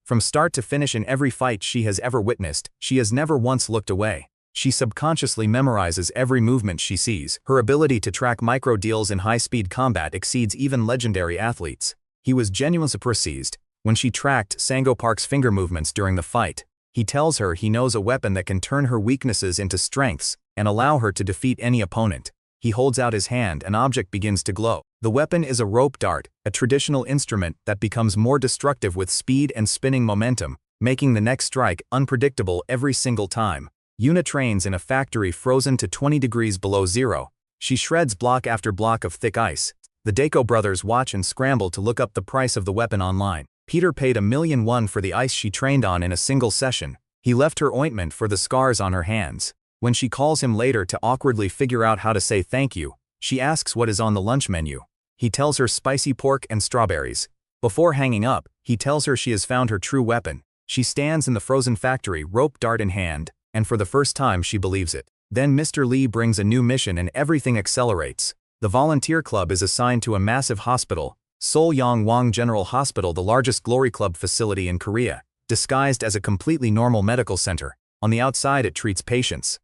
From start to finish in every fight she has ever witnessed, she has never once looked away. She subconsciously memorizes every movement she sees. Her ability to track micro deals in high-speed combat exceeds even legendary athletes. He was genuinely surprised when she tracked Sango Park's finger movements during the fight. He tells her he knows a weapon that can turn her weaknesses into strengths and allow her to defeat any opponent. He holds out his hand. An object begins to glow. The weapon is a rope dart, a traditional instrument that becomes more destructive with speed and spinning momentum, making the next strike unpredictable every single time. Yuna trains in a factory frozen to 20 degrees below zero. She shreds block after block of thick ice. The Dako brothers watch and scramble to look up the price of the weapon online. Peter paid $1,000,000 for the ice she trained on in a single session. He left her ointment for the scars on her hands. When she calls him later to awkwardly figure out how to say thank you, she asks what is on the lunch menu. He tells her spicy pork and strawberries. Before hanging up, he tells her she has found her true weapon. She stands in the frozen factory, rope dart in hand, and for the first time she believes it. Then Mr. Lee brings a new mission and everything accelerates. The volunteer club is assigned to a massive hospital, Seoul Yongwang General Hospital, the largest Glory Club facility in Korea, disguised as a completely normal medical center. On the outside it treats patients.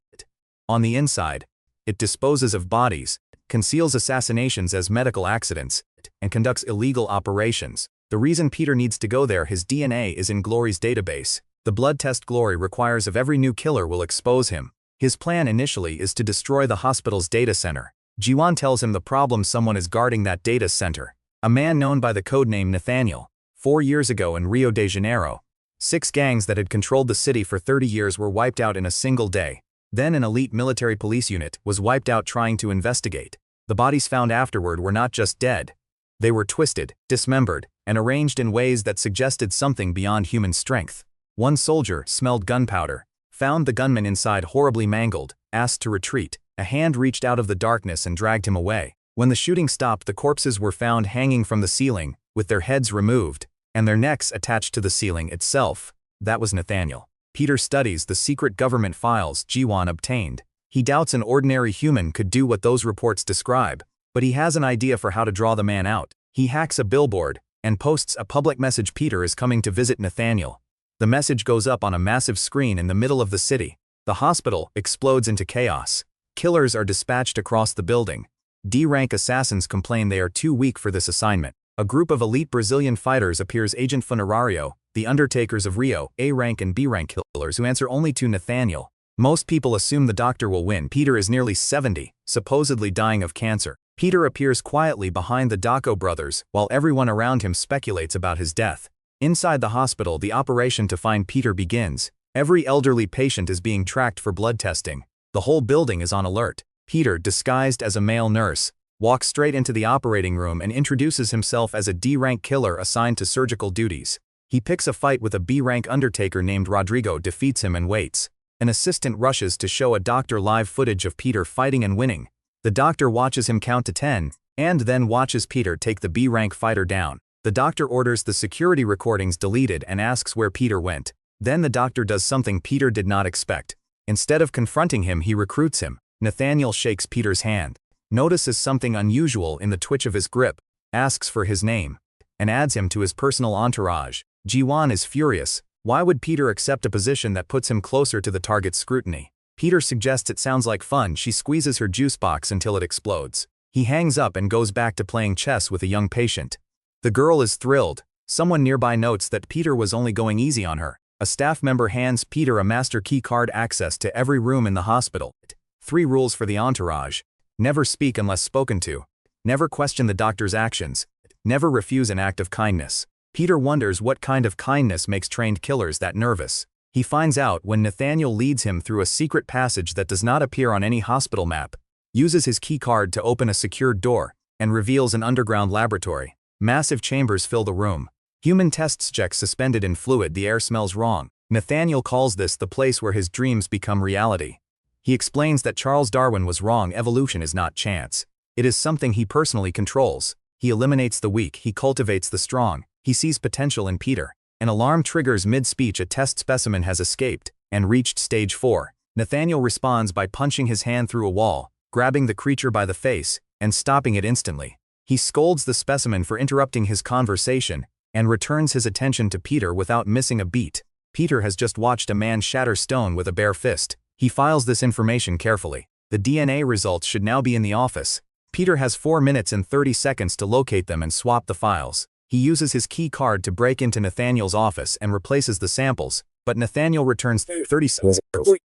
On the inside, it disposes of bodies, conceals assassinations as medical accidents, and conducts illegal operations. The reason Peter needs to go there, his DNA is in Glory's database. The blood test Glory requires of every new killer will expose him. His plan initially is to destroy the hospital's data center. Jiwon tells him the problem: someone is guarding that data center. A man known by the codename Nathaniel. 4 years ago in Rio de Janeiro, 6 gangs that had controlled the city for 30 years were wiped out in a single day. Then an elite military police unit was wiped out trying to investigate. The bodies found afterward were not just dead. They were twisted, dismembered, and arranged in ways that suggested something beyond human strength. One soldier smelled gunpowder, found the gunman inside horribly mangled, asked to retreat. A hand reached out of the darkness and dragged him away. When the shooting stopped, the corpses were found hanging from the ceiling, with their heads removed, and their necks attached to the ceiling itself. That was Nathaniel. Peter studies the secret government files Jiwon obtained. He doubts an ordinary human could do what those reports describe, but he has an idea for how to draw the man out. He hacks a billboard and posts a public message: Peter is coming to visit Nathaniel. The message goes up on a massive screen in the middle of the city. The hospital explodes into chaos. Killers are dispatched across the building. D-rank assassins complain they are too weak for this assignment. A group of elite Brazilian fighters appears: Agent Funerario, the Undertakers of Rio, A-rank and B-rank killers who answer only to Nathaniel. Most people assume the doctor will win. Peter is nearly 70, supposedly dying of cancer. Peter appears quietly behind the Dako brothers, while everyone around him speculates about his death. Inside the hospital, the operation to find Peter begins. Every elderly patient is being tracked for blood testing. The whole building is on alert. Peter, disguised as a male nurse, walks straight into the operating room and introduces himself as a D-rank killer assigned to surgical duties. He picks a fight with a B-rank undertaker named Rodrigo, defeats him and waits. An assistant rushes to show a doctor live footage of Peter fighting and winning. The doctor watches him count to 10, and then watches Peter take the B-rank fighter down. The doctor orders the security recordings deleted and asks where Peter went. Then the doctor does something Peter did not expect. Instead of confronting him, he recruits him. Nathaniel shakes Peter's hand, notices something unusual in the twitch of his grip, asks for his name, and adds him to his personal entourage. Jiwon is furious. Why would Peter accept a position that puts him closer to the target's scrutiny? Peter suggests it sounds like fun. She squeezes her juice box until it explodes. He hangs up and goes back to playing chess with a young patient. The girl is thrilled. Someone nearby notes that Peter was only going easy on her. A staff member hands Peter a master key card: access to every room in the hospital. 3 rules for the entourage. Never speak unless spoken to. Never question the doctor's actions. Never refuse an act of kindness. Peter wonders what kind of kindness makes trained killers that nervous. He finds out when Nathaniel leads him through a secret passage that does not appear on any hospital map, uses his key card to open a secured door, and reveals an underground laboratory. Massive chambers fill the room. Human test subjects suspended in fluid. The air smells wrong. Nathaniel calls this the place where his dreams become reality. He explains that Charles Darwin was wrong. Evolution is not chance. It is something he personally controls. He eliminates the weak. He cultivates the strong. He sees potential in Peter. An alarm triggers mid-speech. A test specimen has escaped and reached stage 4. Nathaniel responds by punching his hand through a wall, grabbing the creature by the face, and stopping it instantly. He scolds the specimen for interrupting his conversation and returns his attention to Peter without missing a beat. Peter has just watched a man shatter stone with a bare fist. He files this information carefully. The DNA results should now be in the office. Peter has 4 minutes and 30 seconds to locate them and swap the files. He uses his key card to break into Nathaniel's office and replaces the samples, but Nathaniel returns 30 seconds.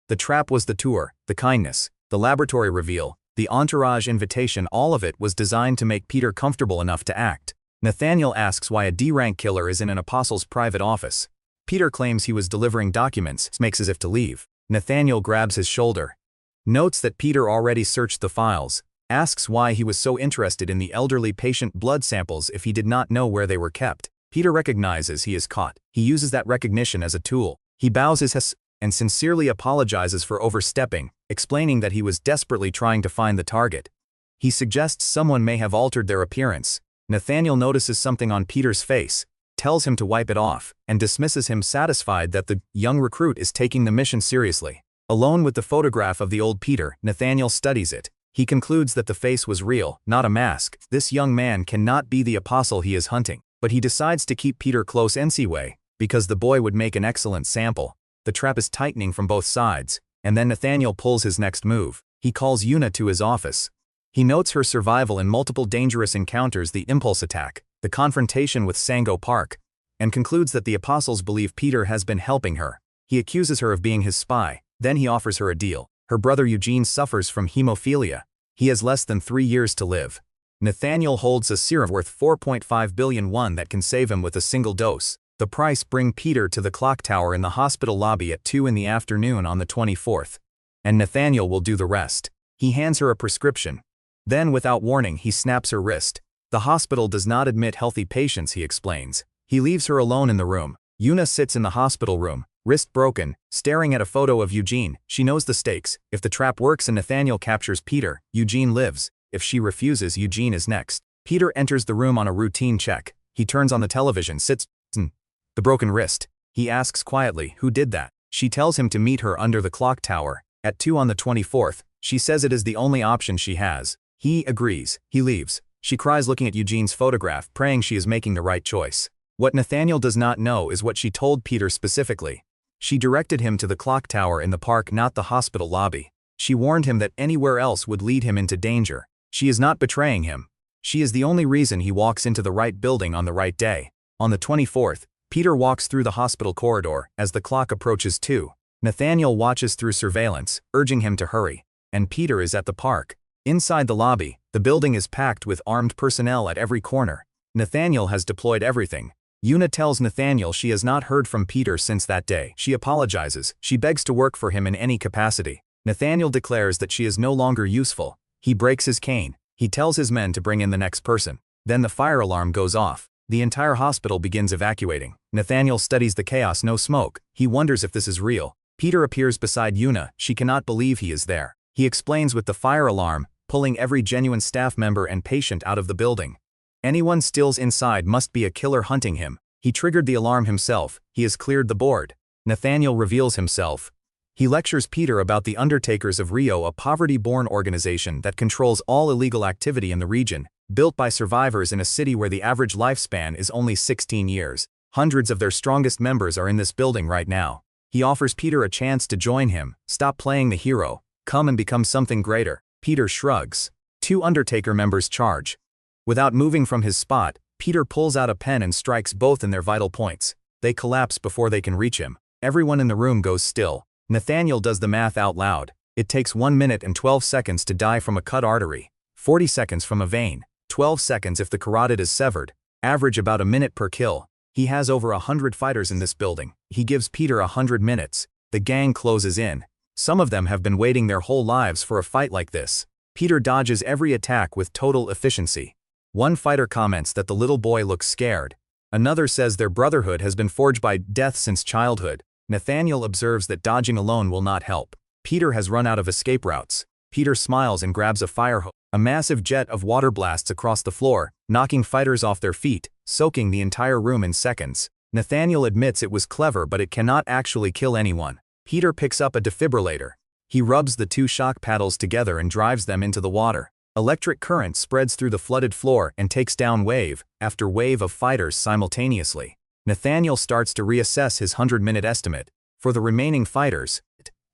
The trap was the tour, the kindness, the laboratory reveal, the entourage invitation. All of it was designed to make Peter comfortable enough to act. Nathaniel asks why a D-rank killer is in an apostle's private office. Peter claims he was delivering documents, makes as if to leave. Nathaniel grabs his shoulder, notes that Peter already searched the files, asks why he was so interested in the elderly patient blood samples if he did not know where they were kept. Peter recognizes he is caught. He uses that recognition as a tool. He bows his head and sincerely apologizes for overstepping, explaining that he was desperately trying to find the target. He suggests someone may have altered their appearance. Nathaniel notices something on Peter's face, tells him to wipe it off, and dismisses him, satisfied that the young recruit is taking the mission seriously. Alone with the photograph of the old Peter, Nathaniel studies it. He concludes that the face was real, not a mask. This young man cannot be the apostle he is hunting. But he decides to keep Peter close anyway, because the boy would make an excellent sample. The trap is tightening from both sides, and then Nathaniel pulls his next move. He calls Yuna to his office. He notes her survival in multiple dangerous encounters: the impulse attack, the confrontation with Sango Park, and concludes that the apostles believe Peter has been helping her. He accuses her of being his spy, then he offers her a deal. Her brother Eugene suffers from hemophilia. He has less than 3 years to live. Nathaniel holds a serum worth 4.5 billion won that can save him with a single dose. The price bring Peter to the clock tower in the hospital lobby at 2 in the afternoon on the 24th. And Nathaniel will do the rest. He hands her a prescription. Then without warning he snaps her wrist. The hospital does not admit healthy patients, he explains. He leaves her alone in the room. Yuna sits in the hospital room, wrist broken, staring at a photo of Eugene. She knows the stakes. If the trap works and Nathaniel captures Peter, Eugene lives. If she refuses, Eugene is next. Peter enters the room on a routine check. He turns on the television, sits in the broken wrist. He asks quietly, who did that? She tells him to meet her under the clock tower at 2 on the 24th. She says it is the only option she has. He agrees. He leaves. She cries looking at Eugene's photograph, praying she is making the right choice. What Nathaniel does not know is what she told Peter specifically. She directed him to the clock tower in the park, not the hospital lobby. She warned him that anywhere else would lead him into danger. She is not betraying him. She is the only reason he walks into the right building on the right day. On the 24th, Peter walks through the hospital corridor. As the clock approaches 2, Nathaniel watches through surveillance, urging him to hurry. And Peter is at the park. Inside the lobby, the building is packed with armed personnel at every corner. Nathaniel has deployed everything. Yuna tells Nathaniel she has not heard from Peter since that day. She apologizes. She begs to work for him in any capacity. Nathaniel declares that she is no longer useful. He breaks his cane. He tells his men to bring in the next person. Then the fire alarm goes off. The entire hospital begins evacuating. Nathaniel studies the chaos, no smoke. He wonders if this is real. Peter appears beside Yuna. She cannot believe he is there. He explains with the fire alarm, pulling every genuine staff member and patient out of the building. Anyone still inside must be a killer hunting him. He triggered the alarm himself. He has cleared the board. Nathaniel reveals himself. He lectures Peter about the Undertakers of Rio, a poverty-born organization that controls all illegal activity in the region, built by survivors in a city where the average lifespan is only 16 years. Hundreds of their strongest members are in this building right now. He offers Peter a chance to join him. Stop playing the hero. Come and become something greater. Peter shrugs. 2 Undertaker members charge. Without moving from his spot, Peter pulls out a pen and strikes both in their vital points. They collapse before they can reach him. Everyone in the room goes still. Nathaniel does the math out loud. It takes 1 minute and 12 seconds to die from a cut artery, 40 seconds from a vein, 12 seconds if the carotid is severed, average about a minute per kill. He has over 100 fighters in this building. He gives Peter 100 minutes. The gang closes in. Some of them have been waiting their whole lives for a fight like this. Peter dodges every attack with total efficiency. One fighter comments that the little boy looks scared. Another says their brotherhood has been forged by death since childhood. Nathaniel observes that dodging alone will not help. Peter has run out of escape routes. Peter smiles and grabs a fire hose. A massive jet of water blasts across the floor, knocking fighters off their feet, soaking the entire room in seconds. Nathaniel admits it was clever, but it cannot actually kill anyone. Peter picks up a defibrillator. He rubs the 2 shock paddles together and drives them into the water. Electric current spreads through the flooded floor and takes down wave after wave of fighters simultaneously. Nathaniel starts to reassess his 100-minute estimate. For the remaining fighters,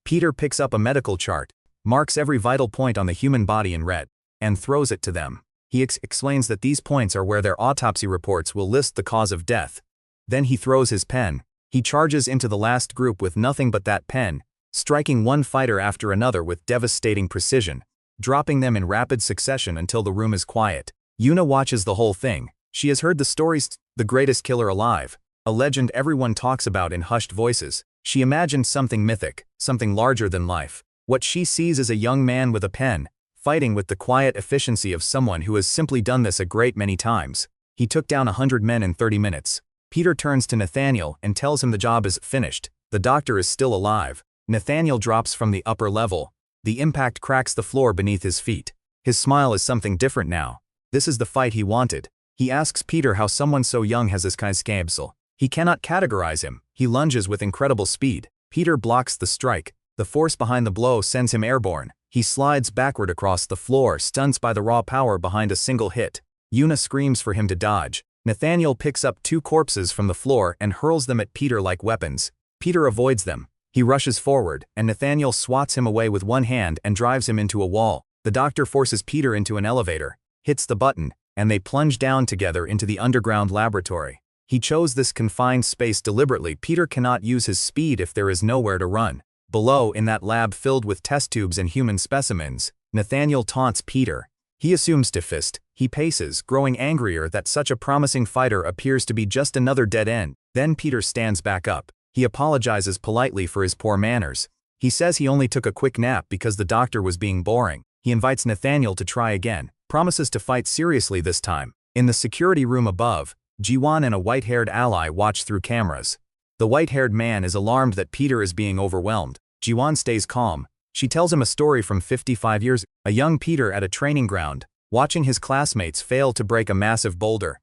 Peter picks up a medical chart, marks every vital point on the human body in red, and throws it to them. He explains that these points are where their autopsy reports will list the cause of death. Then he throws his pen. He charges into the last group with nothing but that pen, striking one fighter after another with devastating precision, dropping them in rapid succession until the room is quiet. Yuna watches the whole thing. She has heard the stories, the greatest killer alive, a legend everyone talks about in hushed voices. She imagined something mythic, something larger than life. What she sees is a young man with a pen, fighting with the quiet efficiency of someone who has simply done this a great many times. He took down 100 men in 30 minutes. Peter turns to Nathaniel and tells him the job is finished. The doctor is still alive. Nathaniel drops from the upper level. The impact cracks the floor beneath his feet. His smile is something different now. This is the fight he wanted. He asks Peter how someone so young has this capsule. He cannot categorize him. He lunges with incredible speed. Peter blocks the strike. The force behind the blow sends him airborne. He slides backward across the floor, stunned by the raw power behind a single hit. Yuna screams for him to dodge. Nathaniel picks up 2 corpses from the floor and hurls them at Peter like weapons. Peter avoids them. He rushes forward, and Nathaniel swats him away with one hand and drives him into a wall. The doctor forces Peter into an elevator, hits the button, and they plunge down together into the underground laboratory. He chose this confined space deliberately. Peter cannot use his speed if there is nowhere to run. Below, in that lab filled with test tubes and human specimens, Nathaniel taunts Peter. He assumes defeat. He paces, growing angrier that such a promising fighter appears to be just another dead end. Then Peter stands back up. He apologizes politely for his poor manners. He says he only took a quick nap because the doctor was being boring. He invites Nathaniel to try again, promises to fight seriously this time. In the security room above, Jiwon and a white-haired ally watch through cameras. The white-haired man is alarmed that Peter is being overwhelmed. Jiwon stays calm. She tells him a story from 55 years ago. A young Peter at a training ground, watching his classmates fail to break a massive boulder.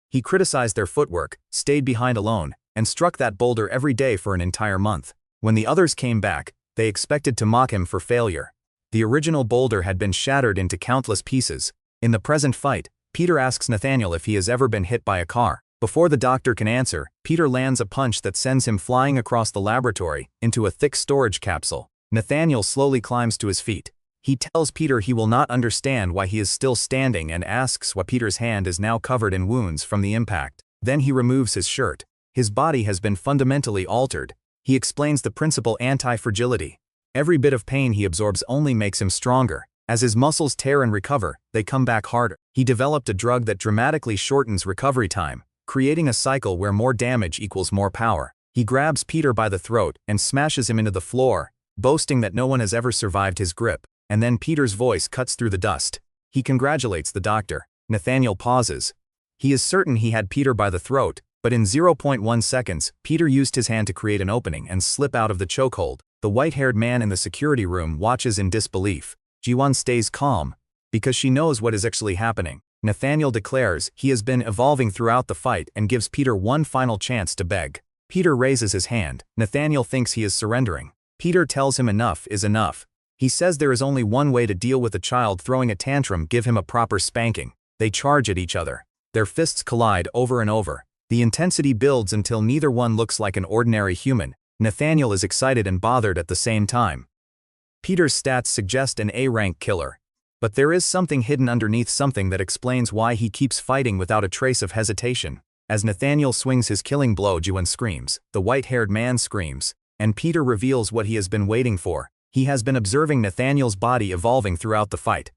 He criticized their footwork, stayed behind alone, and struck that boulder every day for an entire month. When the others came back, they expected to mock him for failure. The original boulder had been shattered into countless pieces. In the present fight, Peter asks Nathaniel if he has ever been hit by a car. Before the doctor can answer, Peter lands a punch that sends him flying across the laboratory, into a thick storage capsule. Nathaniel slowly climbs to his feet. He tells Peter he will not understand why he is still standing and asks why Peter's hand is now covered in wounds from the impact. Then he removes his shirt. His body has been fundamentally altered. He explains the principle anti-fragility. Every bit of pain he absorbs only makes him stronger. As his muscles tear and recover, they come back harder. He developed a drug that dramatically shortens recovery time, creating a cycle where more damage equals more power. He grabs Peter by the throat and smashes him into the floor, boasting that no one has ever survived his grip. And then Peter's voice cuts through the dust. He congratulates the doctor. Nathaniel pauses. He is certain he had Peter by the throat, but in 0.1 seconds, Peter used his hand to create an opening and slip out of the chokehold. The white-haired man in the security room watches in disbelief. Jiwon stays calm, because she knows what is actually happening. Nathaniel declares he has been evolving throughout the fight and gives Peter one final chance to beg. Peter raises his hand. Nathaniel thinks he is surrendering. Peter tells him enough is enough. He says there is only one way to deal with a child throwing a tantrum: give him a proper spanking. They charge at each other. Their fists collide over and over. The intensity builds until neither one looks like an ordinary human. Nathaniel is excited and bothered at the same time. Peter's stats suggest an A-rank killer. But there is something hidden underneath, something that explains why he keeps fighting without a trace of hesitation. As Nathaniel swings his killing blow, Jiwon screams. The white-haired man screams. And Peter reveals what he has been waiting for. He has been observing Nathaniel's body evolving throughout the fight.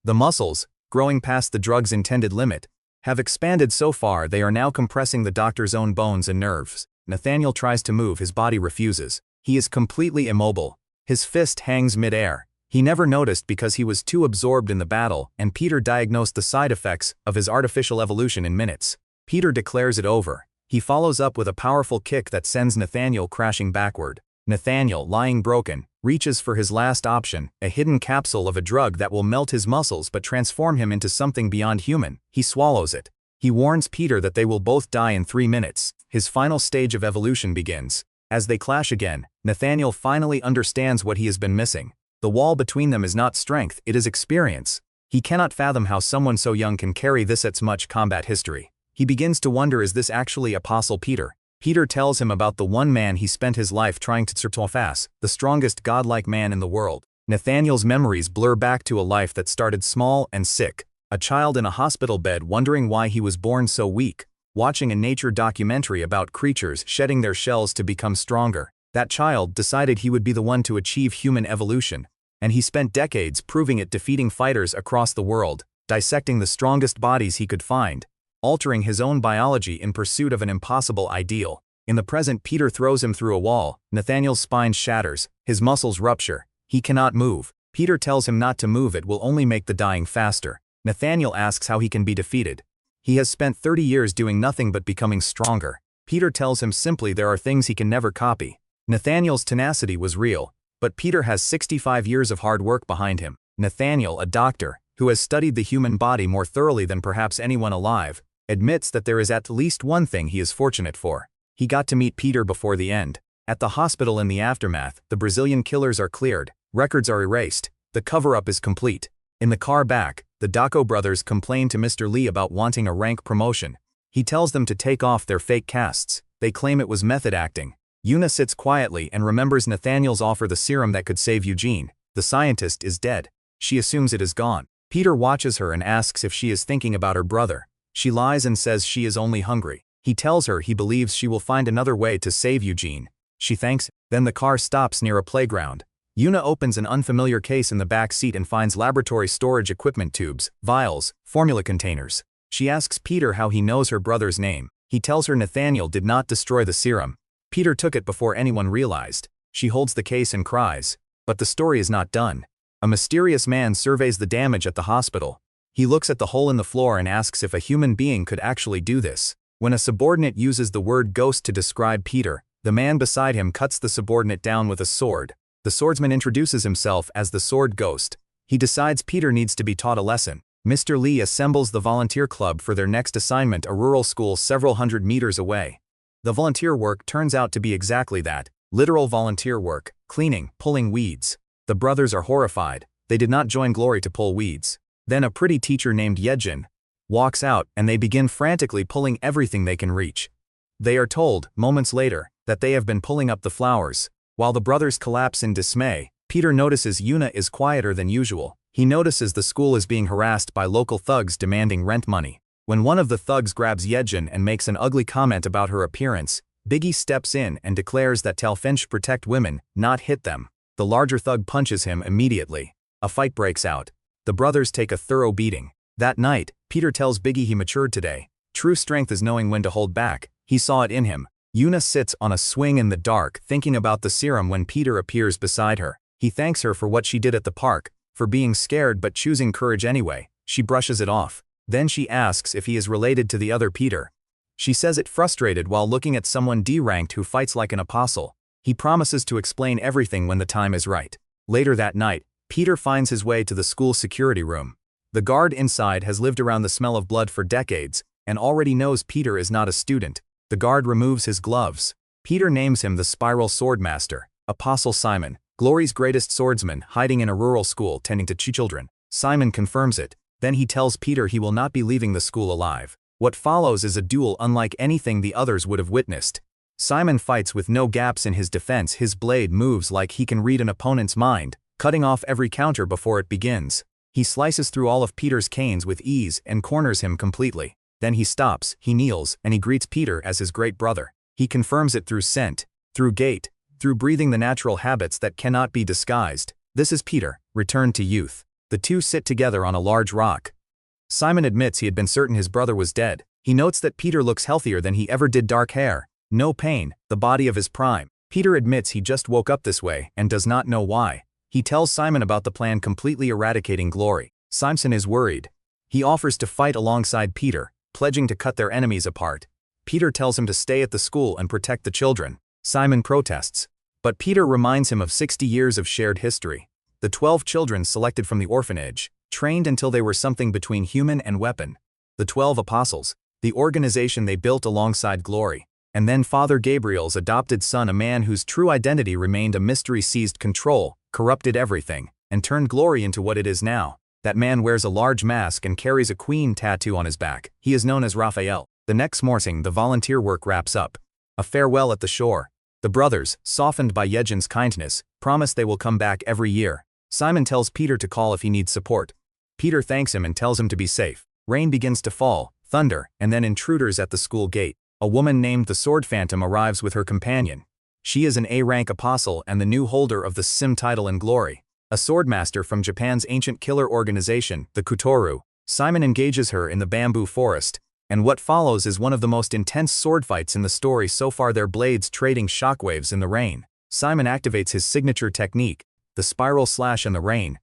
The muscles, growing past the drug's intended limit, have expanded so far they are now compressing the doctor's own bones and nerves. Nathaniel tries to move, his body refuses. He is completely immobile. His fist hangs mid-air. He never noticed because he was too absorbed in the battle, and Peter diagnosed the side effects of his artificial evolution in minutes. Peter declares it over. He follows up with a powerful kick that sends Nathaniel crashing backward. Nathaniel, lying broken, reaches for his last option, a hidden capsule of a drug that will melt his muscles but transform him into something beyond human. He swallows it. He warns Peter that they will both die in 3 minutes. His final stage of evolution begins. As they clash again, Nathaniel finally understands what he has been missing. The wall between them is not strength, it is experience. He cannot fathom how someone so young can carry this at much combat history. He begins to wonder, is this actually Apostle Peter? Peter tells him about the one man he spent his life trying to surpass, the strongest godlike man in the world. Nathaniel's memories blur back to a life that started small and sick. A child in a hospital bed wondering why he was born so weak. Watching a nature documentary about creatures shedding their shells to become stronger. That child decided he would be the one to achieve human evolution. And he spent decades proving it, defeating fighters across the world, dissecting the strongest bodies he could find, altering his own biology in pursuit of an impossible ideal. In the present, Peter throws him through a wall. Nathaniel's spine shatters, his muscles rupture. He cannot move. Peter tells him not to move, it will only make the dying faster. Nathaniel asks how he can be defeated. He has spent 30 years doing nothing but becoming stronger. Peter tells him simply there are things he can never copy. Nathaniel's tenacity was real, but Peter has 65 years of hard work behind him. Nathaniel, a doctor, who has studied the human body more thoroughly than perhaps anyone alive, admits that there is at least one thing he is fortunate for. He got to meet Peter before the end. At the hospital in the aftermath, the Brazilian killers are cleared, records are erased, the cover-up is complete. In the car back, the Daco brothers complain to Mr. Lee about wanting a rank promotion. He tells them to take off their fake casts. They claim it was method acting. Yuna sits quietly and remembers Nathaniel's offer, the serum that could save Eugene. The scientist is dead. She assumes it is gone. Peter watches her and asks if she is thinking about her brother. She lies and says she is only hungry. He tells her he believes she will find another way to save Eugene. She thanks him. Then the car stops near a playground. Yuna opens an unfamiliar case in the back seat and finds laboratory storage equipment tubes, vials, formula containers. She asks Peter how he knows her brother's name. He tells her Nathaniel did not destroy the serum. Peter took it before anyone realized. She holds the case and cries. But the story is not done. A mysterious man surveys the damage at the hospital. He looks at the hole in the floor and asks if a human being could actually do this. When a subordinate uses the word ghost to describe Peter, the man beside him cuts the subordinate down with a sword. The swordsman introduces himself as the sword ghost. He decides Peter needs to be taught a lesson. Mr. Lee assembles the volunteer club for their next assignment, a rural school several hundred meters away. The volunteer work turns out to be exactly that, literal volunteer work, cleaning, pulling weeds. The brothers are horrified. They did not join Glory to pull weeds. Then a pretty teacher named Yejin walks out and they begin frantically pulling everything they can reach. They are told, moments later, that they have been pulling up the flowers. While the brothers collapse in dismay, Peter notices Yuna is quieter than usual. He notices the school is being harassed by local thugs demanding rent money. When one of the thugs grabs Yejin and makes an ugly comment about her appearance, Biggie steps in and declares that Talfen should protect women, not hit them. The larger thug punches him immediately. A fight breaks out. The brothers take a thorough beating. That night, Peter tells Biggie he matured today. True strength is knowing when to hold back. He saw it in him. Yuna sits on a swing in the dark thinking about the serum when Peter appears beside her. He thanks her for what she did at the park, for being scared but choosing courage anyway. She brushes it off. Then she asks if he is related to the other Peter. She says it frustrated while looking at someone D-ranked who fights like an apostle. He promises to explain everything when the time is right. Later that night, Peter finds his way to the school security room. The guard inside has lived around the smell of blood for decades, and already knows Peter is not a student. The guard removes his gloves. Peter names him the Spiral Swordmaster, Apostle Simon, Glory's greatest swordsman hiding in a rural school tending to children. Simon confirms it. Then he tells Peter he will not be leaving the school alive. What follows is a duel unlike anything the others would have witnessed. Simon fights with no gaps in his defense. His blade moves like he can read an opponent's mind, cutting off every counter before it begins. He slices through all of Peter's canes with ease and corners him completely. Then he stops, he kneels, and he greets Peter as his great brother. He confirms it through scent, through gait, through breathing the natural habits that cannot be disguised. This is Peter, returned to youth. The two sit together on a large rock. Simon admits he had been certain his brother was dead. He notes that Peter looks healthier than he ever did. Dark hair, no pain, the body of his prime. Peter admits he just woke up this way and does not know why. He tells Simon about the plan completely eradicating Glory. Simon is worried. He offers to fight alongside Peter, pledging to cut their enemies apart. Peter tells him to stay at the school and protect the children. Simon protests. But Peter reminds him of 60 years of shared history. The 12 children selected from the orphanage, trained until they were something between human and weapon. The 12 apostles, the organization they built alongside Glory. And then Father Gabriel's adopted son, a man whose true identity remained a mystery, seized control, corrupted everything, and turned Glory into what it is now. That man wears a large mask and carries a queen tattoo on his back. He is known as Raphael. The next morning, the volunteer work wraps up. A farewell at the shore. The brothers, softened by Yejin's kindness, promise they will come back every year. Simon tells Peter to call if he needs support. Peter thanks him and tells him to be safe. Rain begins to fall, thunder, and then intruders at the school gate. A woman named the Sword Phantom arrives with her companion. She is an A-rank apostle and the new holder of the SIM title in Glory. A swordmaster from Japan's ancient killer organization, the Kutoru. Simon engages her in the bamboo forest, and what follows is one of the most intense sword fights in the story so far, their blades trading shockwaves in the rain. Simon activates his signature technique, the spiral slash in the rain.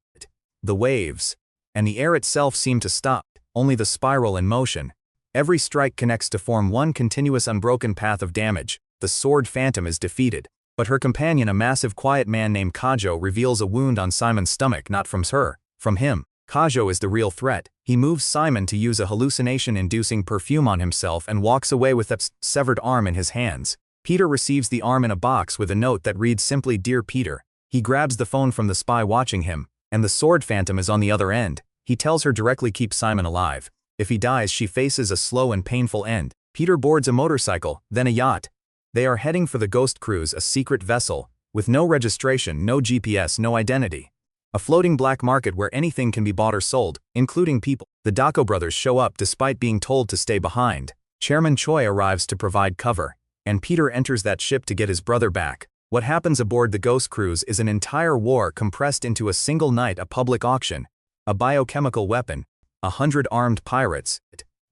The waves and the air itself seem to stop, only the spiral in motion. Every strike connects to form one continuous unbroken path of damage. The Sword Phantom is defeated. But her companion, a massive quiet man named Kajo, reveals a wound on Simon's stomach, not from her, from him. Kajo is the real threat. He moves Simon to use a hallucination-inducing perfume on himself and walks away with a severed arm in his hands. Peter receives the arm in a box with a note that reads simply, "Dear Peter." He grabs the phone from the spy watching him, and the Sword Phantom is on the other end. He tells her directly keep Simon alive. If he dies, she faces a slow and painful end. Peter boards a motorcycle, then a yacht. They are heading for the Ghost Cruise, a secret vessel, with no registration, no GPS, no identity. A floating black market where anything can be bought or sold, including people. The Dako brothers show up despite being told to stay behind. Chairman Choi arrives to provide cover, and Peter enters that ship to get his brother back. What happens aboard the Ghost Cruise is an entire war compressed into a single night: a public auction, a biochemical weapon, 100 armed pirates,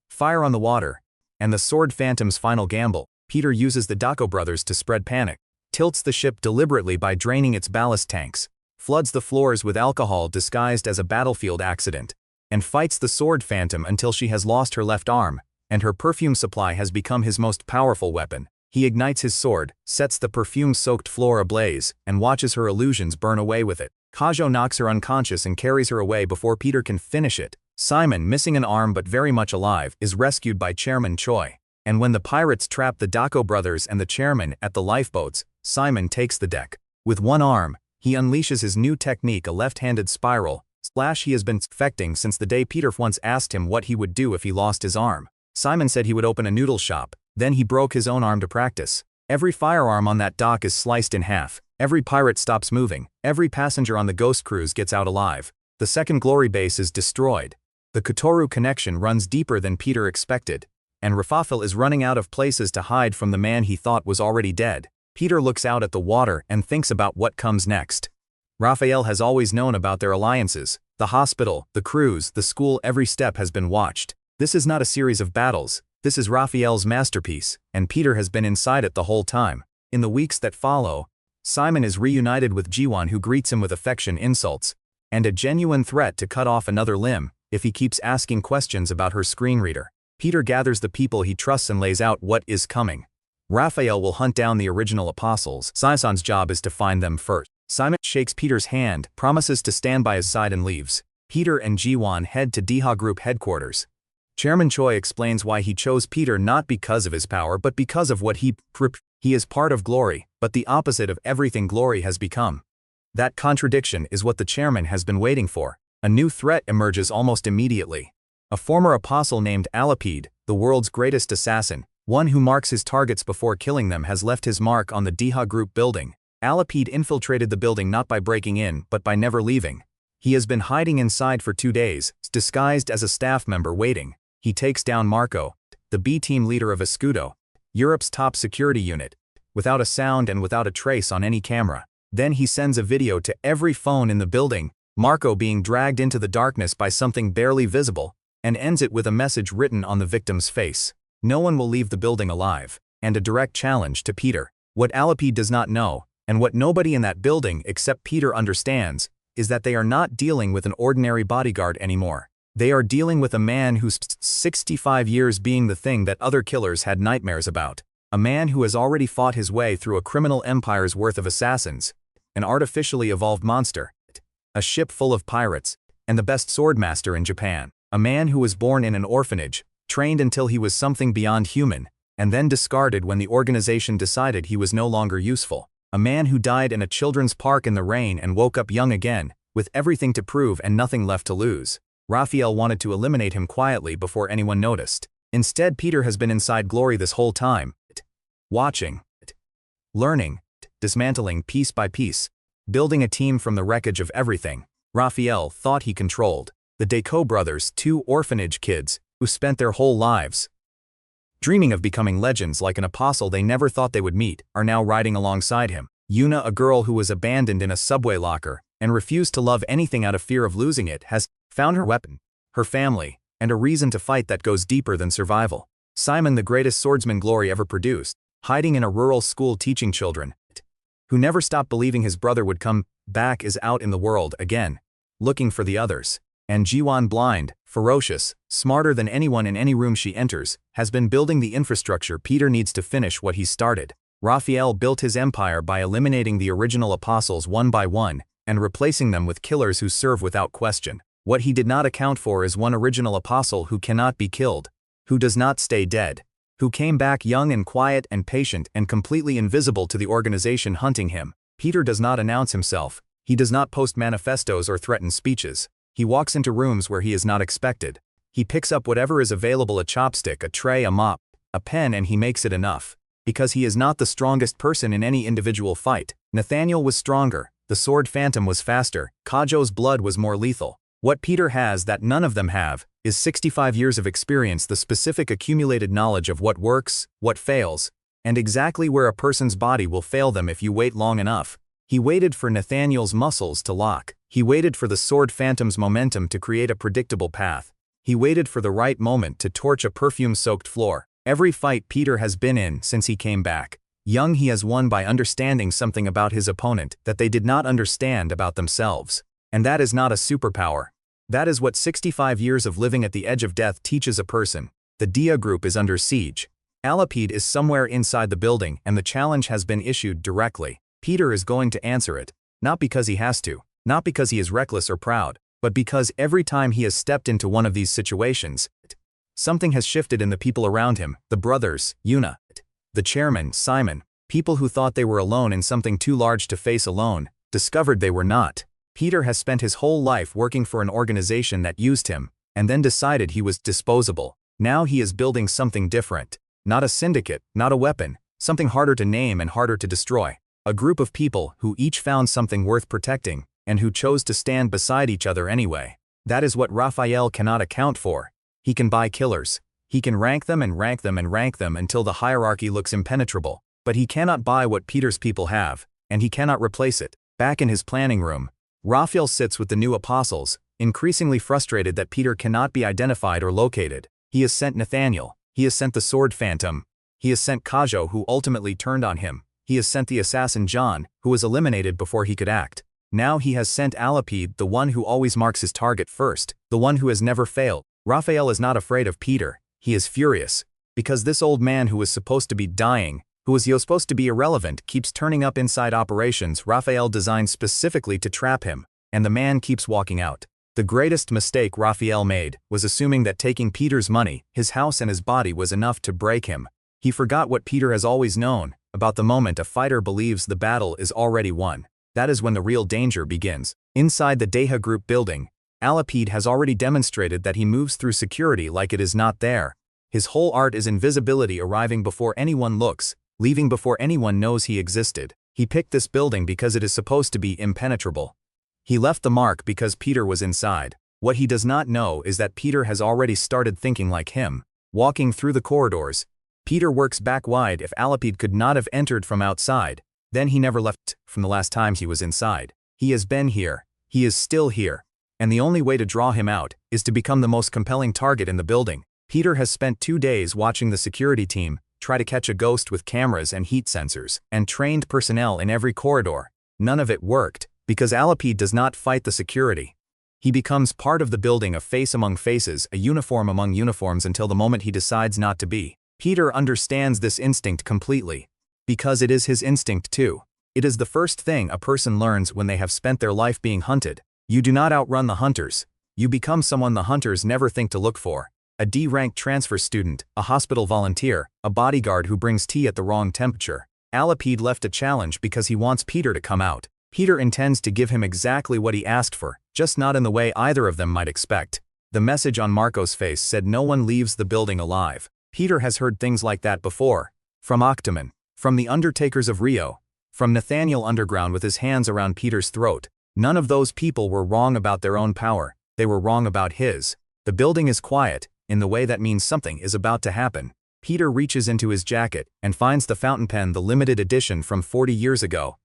fire on the water, and the Sword Phantom's final gamble. Peter uses the Dako brothers to spread panic, tilts the ship deliberately by draining its ballast tanks, floods the floors with alcohol disguised as a battlefield accident, and fights the Sword Phantom until she has lost her left arm, and her perfume supply has become his most powerful weapon. He ignites his sword, sets the perfume-soaked floor ablaze, and watches her illusions burn away with it. Kajo knocks her unconscious and carries her away before Peter can finish it. Simon, missing an arm but very much alive, is rescued by Chairman Choi. And when the pirates trap the Dako brothers and the chairman at the lifeboats, Simon takes the deck. With one arm, he unleashes his new technique, a left-handed spiral slash he has been perfecting since the day Peter once asked him what he would do if he lost his arm. Simon said he would open a noodle shop, then he broke his own arm to practice. Every firearm on that dock is sliced in half, every pirate stops moving, every passenger on the Ghost Cruise gets out alive. The second glory base is destroyed. The Kotoru connection runs deeper than Peter expected, and Rafafel is running out of places to hide from the man he thought was already dead. Peter looks out at the water and thinks about what comes next. Raphael has always known about their alliances. The hospital, the cruise, the school, every step has been watched. This is not a series of battles, this is Raphael's masterpiece, and Peter has been inside it the whole time. In the weeks that follow, Simon is reunited with Jiwon, who greets him with affection, insults, and a genuine threat to cut off another limb if he keeps asking questions about her screen reader. Peter gathers the people he trusts and lays out what is coming. Raphael will hunt down the original apostles. Saison's job is to find them first. Simon shakes Peter's hand, promises to stand by his side, and leaves. Peter and Jiwon head to Deha Group headquarters. Chairman Choi explains why he chose Peter, not because of his power but because of what he is part of Glory, but the opposite of everything Glory has become. That contradiction is what the chairman has been waiting for. A new threat emerges almost immediately. A former apostle named Alapide, the world's greatest assassin, one who marks his targets before killing them, has left his mark on the Deha Group building. Alapide infiltrated the building not by breaking in but by never leaving. He has been hiding inside for 2 days, disguised as a staff member waiting. He takes down Marco, the B-team leader of Escudo, Europe's top security unit, without a sound and without a trace on any camera. Then he sends a video to every phone in the building, Marco being dragged into the darkness by something barely visible, and ends it with a message written on the victim's face. No one will leave the building alive, and a direct challenge to Peter. What Alapide does not know, and what nobody in that building except Peter understands, is that they are not dealing with an ordinary bodyguard anymore. They are dealing with a man who's 65 years being the thing that other killers had nightmares about. A man who has already fought his way through a criminal empire's worth of assassins, an artificially evolved monster, a ship full of pirates, and the best swordmaster in Japan. A man who was born in an orphanage, trained until he was something beyond human, and then discarded when the organization decided he was no longer useful. A man who died in a children's park in the rain and woke up young again, with everything to prove and nothing left to lose. Raphael wanted to eliminate him quietly before anyone noticed. Instead, Peter has been inside Glory this whole time, watching, learning, dismantling piece by piece, building a team from the wreckage of everything Raphael thought he controlled. The Dako brothers, 2 orphanage kids, who spent their whole lives dreaming of becoming legends like an apostle they never thought they would meet, are now riding alongside him. Yuna, a girl who was abandoned in a subway locker and refused to love anything out of fear of losing it, has found her weapon, her family, and a reason to fight that goes deeper than survival. Simon, the greatest swordsman Glory ever produced, hiding in a rural school teaching children, who never stopped believing his brother would come back, is out in the world again, looking for the others. And Jiwon, blind, ferocious, smarter than anyone in any room she enters, has been building the infrastructure Peter needs to finish what he started. Raphael built his empire by eliminating the original apostles one by one, and replacing them with killers who serve without question. What he did not account for is one original apostle who cannot be killed, who does not stay dead, who came back young and quiet and patient and completely invisible to the organization hunting him. Peter does not announce himself, he does not post manifestos or threaten speeches. He walks into rooms where he is not expected. He picks up whatever is available, a chopstick, a tray, a mop, a pen, and he makes it enough. Because he is not the strongest person in any individual fight. Nathaniel was stronger, The sword phantom was faster, Kajo's blood was more lethal. What Peter has that none of them have is 65 years of experience, the specific accumulated knowledge of what works, what fails, and exactly where a person's body will fail them if you wait long enough. He waited for Nathaniel's muscles to lock. He waited for the sword phantom's momentum to create a predictable path. He waited for the right moment to torch a perfume-soaked floor. Every fight Peter has been in since he came back, young, he has won by understanding something about his opponent that they did not understand about themselves. And that is not a superpower. That is what 65 years of living at the edge of death teaches a person. The Dia group is under siege. Alapide is somewhere inside the building and the challenge has been issued directly. Peter is going to answer it, not because he has to, not because he is reckless or proud, but because every time he has stepped into one of these situations, something has shifted in the people around him, the brothers, Yuna, the chairman, Simon, people who thought they were alone in something too large to face alone, discovered they were not. Peter has spent his whole life working for an organization that used him, and then decided he was disposable. Now he is building something different. Not a syndicate, not a weapon, something harder to name and harder to destroy. A group of people who each found something worth protecting, and who chose to stand beside each other anyway. That is what Raphael cannot account for. He can buy killers. He can rank them and rank them and rank them until the hierarchy looks impenetrable. But he cannot buy what Peter's people have, and he cannot replace it. Back in his planning room, Raphael sits with the new apostles, increasingly frustrated that Peter cannot be identified or located. He has sent Nathaniel. He has sent the sword phantom. He has sent Kajo, who ultimately turned on him. He has sent the assassin John, who was eliminated before he could act. Now he has sent Alapide, the one who always marks his target first, the one who has never failed. Raphael is not afraid of Peter. He is furious. Because this old man who was supposed to be dying, who was supposed to be irrelevant, keeps turning up inside operations Raphael designed specifically to trap him, and the man keeps walking out. The greatest mistake Raphael made was assuming that taking Peter's money, his house and his body was enough to break him. He forgot what Peter has always known, about the moment a fighter believes the battle is already won. That is when the real danger begins. Inside the Deha Group building, Alapide has already demonstrated that he moves through security like it is not there. His whole art is invisibility, arriving before anyone looks, leaving before anyone knows he existed. He picked this building because it is supposed to be impenetrable. He left the mark because Peter was inside. What he does not know is that Peter has already started thinking like him. Walking through the corridors, Peter works back wide. If Alapide could not have entered from outside, then he never left from the last time he was inside. He has been here. He is still here. And the only way to draw him out is to become the most compelling target in the building. Peter has spent 2 days watching the security team try to catch a ghost with cameras and heat sensors, and trained personnel in every corridor. None of it worked, because Alapide does not fight the security. He becomes part of the building, a face among faces, a uniform among uniforms, until the moment he decides not to be. Peter understands this instinct completely. Because it is his instinct too. It is the first thing a person learns when they have spent their life being hunted. You do not outrun the hunters. You become someone the hunters never think to look for. A D-rank transfer student, a hospital volunteer, a bodyguard who brings tea at the wrong temperature. Alapide left a challenge because he wants Peter to come out. Peter intends to give him exactly what he asked for, just not in the way either of them might expect. The message on Marco's face said no one leaves the building alive. Peter has heard things like that before. From Octomon, from the Undertakers of Rio, from Nathaniel Underground with his hands around Peter's throat. None of those people were wrong about their own power. They were wrong about his. The building is quiet. In the way that means something is about to happen. Peter reaches into his jacket and finds the fountain pen, the limited edition from 40 years ago.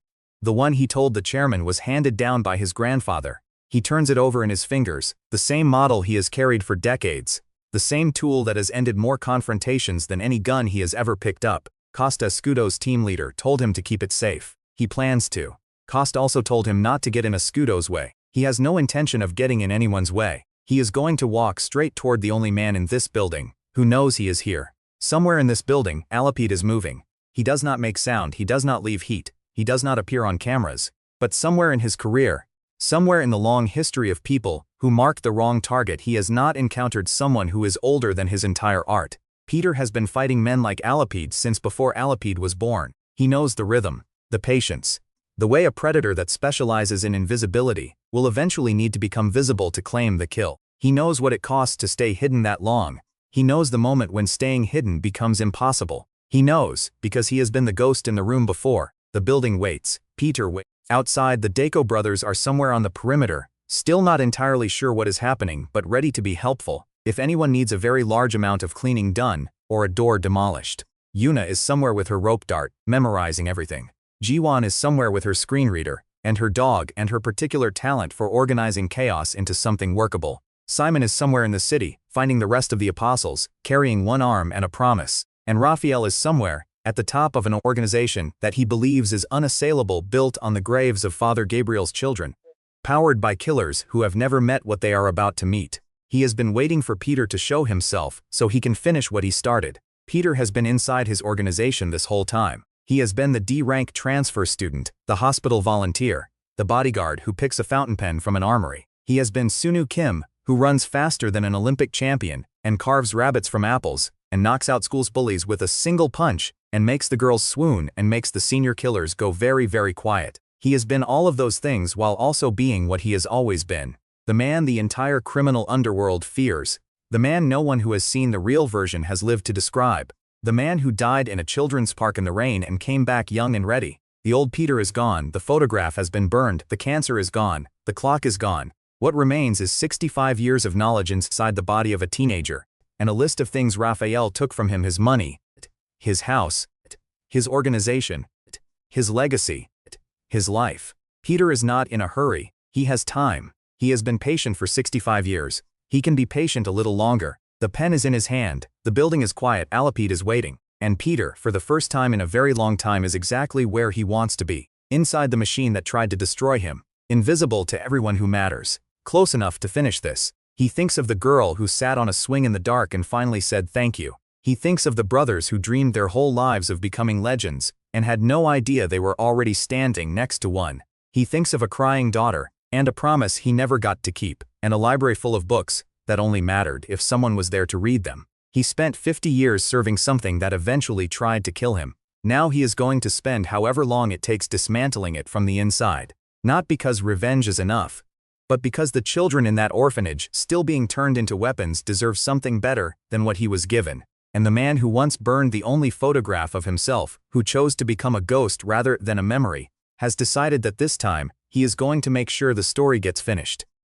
The one he told the chairman was handed down by his grandfather. He turns it over in his fingers, the same model he has carried for decades. The same tool that has ended more confrontations than any gun he has ever picked up. Costa Scudo's team leader told him to keep it safe. He plans to. Costa also told him not to get in a Scudo's way. He has no intention of getting in anyone's way. He is going to walk straight toward the only man in this building who knows he is here. Somewhere in this building, Alapide is moving. He does not make sound, he does not leave heat, he does not appear on cameras. But somewhere in his career, somewhere in the long history of people who mark the wrong target, he has not encountered someone who is older than his entire art. Peter has been fighting men like Alapide since before Alapide was born. He knows the rhythm, the patience. The way a predator that specializes in invisibility will eventually need to become visible to claim the kill. He knows what it costs to stay hidden that long. He knows the moment when staying hidden becomes impossible. He knows, because he has been the ghost in the room before. The building waits. Peter waits. Outside, the Dako brothers are somewhere on the perimeter, still not entirely sure what is happening but ready to be helpful if anyone needs a very large amount of cleaning done or a door demolished. Yuna is somewhere with her rope dart, memorizing everything. Jiwon is somewhere with her screen reader, and her dog and her particular talent for organizing chaos into something workable. Simon is somewhere in the city, finding the rest of the apostles, carrying one arm and a promise. And Raphael is somewhere, at the top of an organization that he believes is unassailable, built on the graves of Father Gabriel's children. Powered by killers who have never met what they are about to meet. He has been waiting for Peter to show himself so he can finish what he started. Peter has been inside his organization this whole time. He has been the D-rank transfer student, the hospital volunteer, the bodyguard who picks a fountain pen from an armory. He has been Sunu Kim, who runs faster than an Olympic champion, and carves rabbits from apples, and knocks out school's bullies with a single punch, and makes the girls swoon and makes the senior killers go very, very quiet. He has been all of those things while also being what he has always been. The man the entire criminal underworld fears. The man no one who has seen the real version has lived to describe. The man who died in a children's park in the rain and came back young and ready. The old Peter is gone, the photograph has been burned, the cancer is gone, the clock is gone. What remains is 65 years of knowledge inside the body of a teenager, and a list of things Raphael took from him: his money, his house, his organization, his legacy, his life. Peter is not in a hurry, he has time. He has been patient for 65 years. He can be patient a little longer. The pen is in his hand, the building is quiet, Alipede is waiting, and Peter, for the first time in a very long time, is exactly where he wants to be. Inside the machine that tried to destroy him. Invisible to everyone who matters. Close enough to finish this. He thinks of the girl who sat on a swing in the dark and finally said thank you. He thinks of the brothers who dreamed their whole lives of becoming legends, and had no idea they were already standing next to one. He thinks of a crying daughter, and a promise he never got to keep, and a library full of books that only mattered if someone was there to read them. He spent 50 years serving something that eventually tried to kill him. Now he is going to spend however long it takes dismantling it from the inside. Not because revenge is enough, but because the children in that orphanage, still being turned into weapons, deserve something better than what he was given. And the man who once burned the only photograph of himself, who chose to become a ghost rather than a memory, has decided that this time, he is going to make sure the story gets finished.